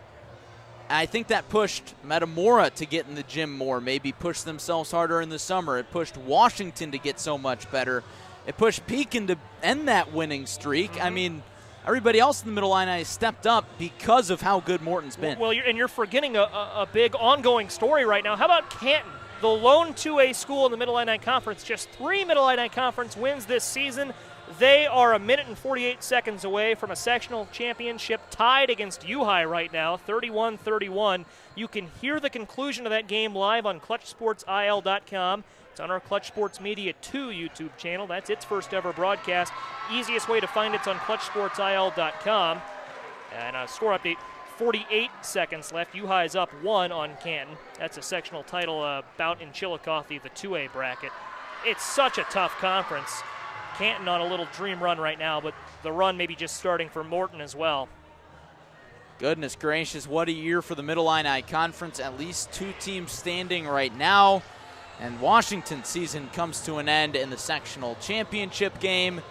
I think that pushed Metamora to get in the gym more, maybe push themselves harder in the summer. It pushed Washington to get so much better. It pushed Pekin to end that winning streak. I mean, everybody else in the Mid-Illini stepped up because of how good Morton's been. Well, you're forgetting a big ongoing story right now. How about Canton, the lone 2A school in the Mid-Illini Conference? Just 3 Mid-Illini Conference wins this season. They are 1 minute and 48 seconds away from a sectional championship, tied against U-High right now, 31-31. You can hear the conclusion of that game live on ClutchSportsIL.com. It's on our Clutch Sports Media 2 YouTube channel. That's its first ever broadcast. Easiest way to find it's on ClutchSportsIL.com. And a score update, 48 seconds left. U-High is up 1 on Canton. That's a sectional title bout in Chillicothe, the 2A bracket. It's such a tough conference. Canton on a little dream run right now, but the run maybe just starting for Morton as well. Goodness gracious, what a year for the Mid-Illini Conference. At least 2 teams standing right now. And Washington's season comes to an end in the sectional championship game.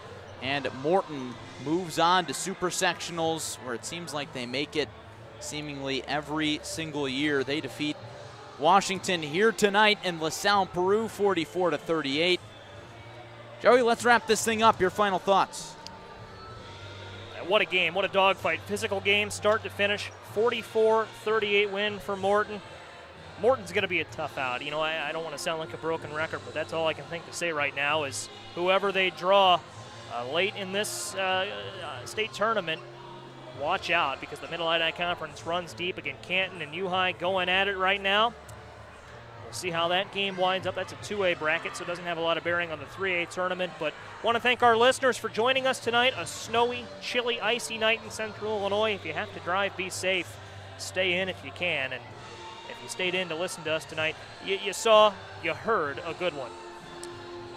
And Morton moves on to Super Sectionals, where it seems like they make it seemingly every single year. They defeat Washington here tonight in LaSalle, Peru, 44-38. Joey, let's wrap this thing up. Your final thoughts. What a game. What a dogfight. Physical game, start to finish. 44-38 win for Morton. Morton's going to be a tough out. You know, I don't want to sound like a broken record, but that's all I can think to say right now is whoever they draw late in this state tournament, watch out, because the Mid-Illini Conference runs deep. Again, Canton and U-High going at it right now. We'll see how that game winds up. That's a 2A bracket, so it doesn't have a lot of bearing on the 3A tournament. But want to thank our listeners for joining us tonight. A snowy, chilly, icy night in Central Illinois. If you have to drive, be safe. Stay in if you can. And if you stayed in to listen to us tonight, you saw, you heard a good one.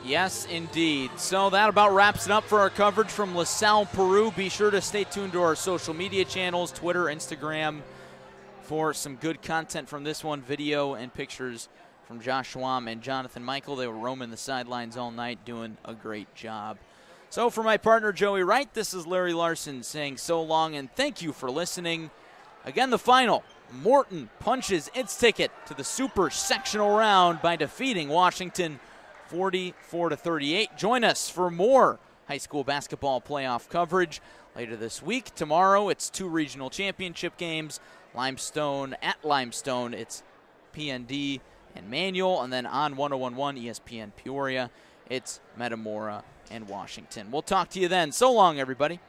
Yes, indeed. So that about wraps it up for our coverage from LaSalle, Peru. Be sure to stay tuned to our social media channels, Twitter, Instagram, for some good content from this one, video and pictures from Josh Schwam and Jonathan Michael. They were roaming the sidelines all night, doing a great job. So for my partner, Joey Wright, this is Larry Larson saying so long and thank you for listening. Again, the final, Morton punches its ticket to the Super Sectional round by defeating Washington 44-38. Join us for more high school basketball playoff coverage later this week. Tomorrow, it's 2 regional championship games. Limestone at Limestone, it's PND and Manual, and then on 101.1 ESPN Peoria, it's Metamora and Washington. We'll talk to you then. So long, everybody.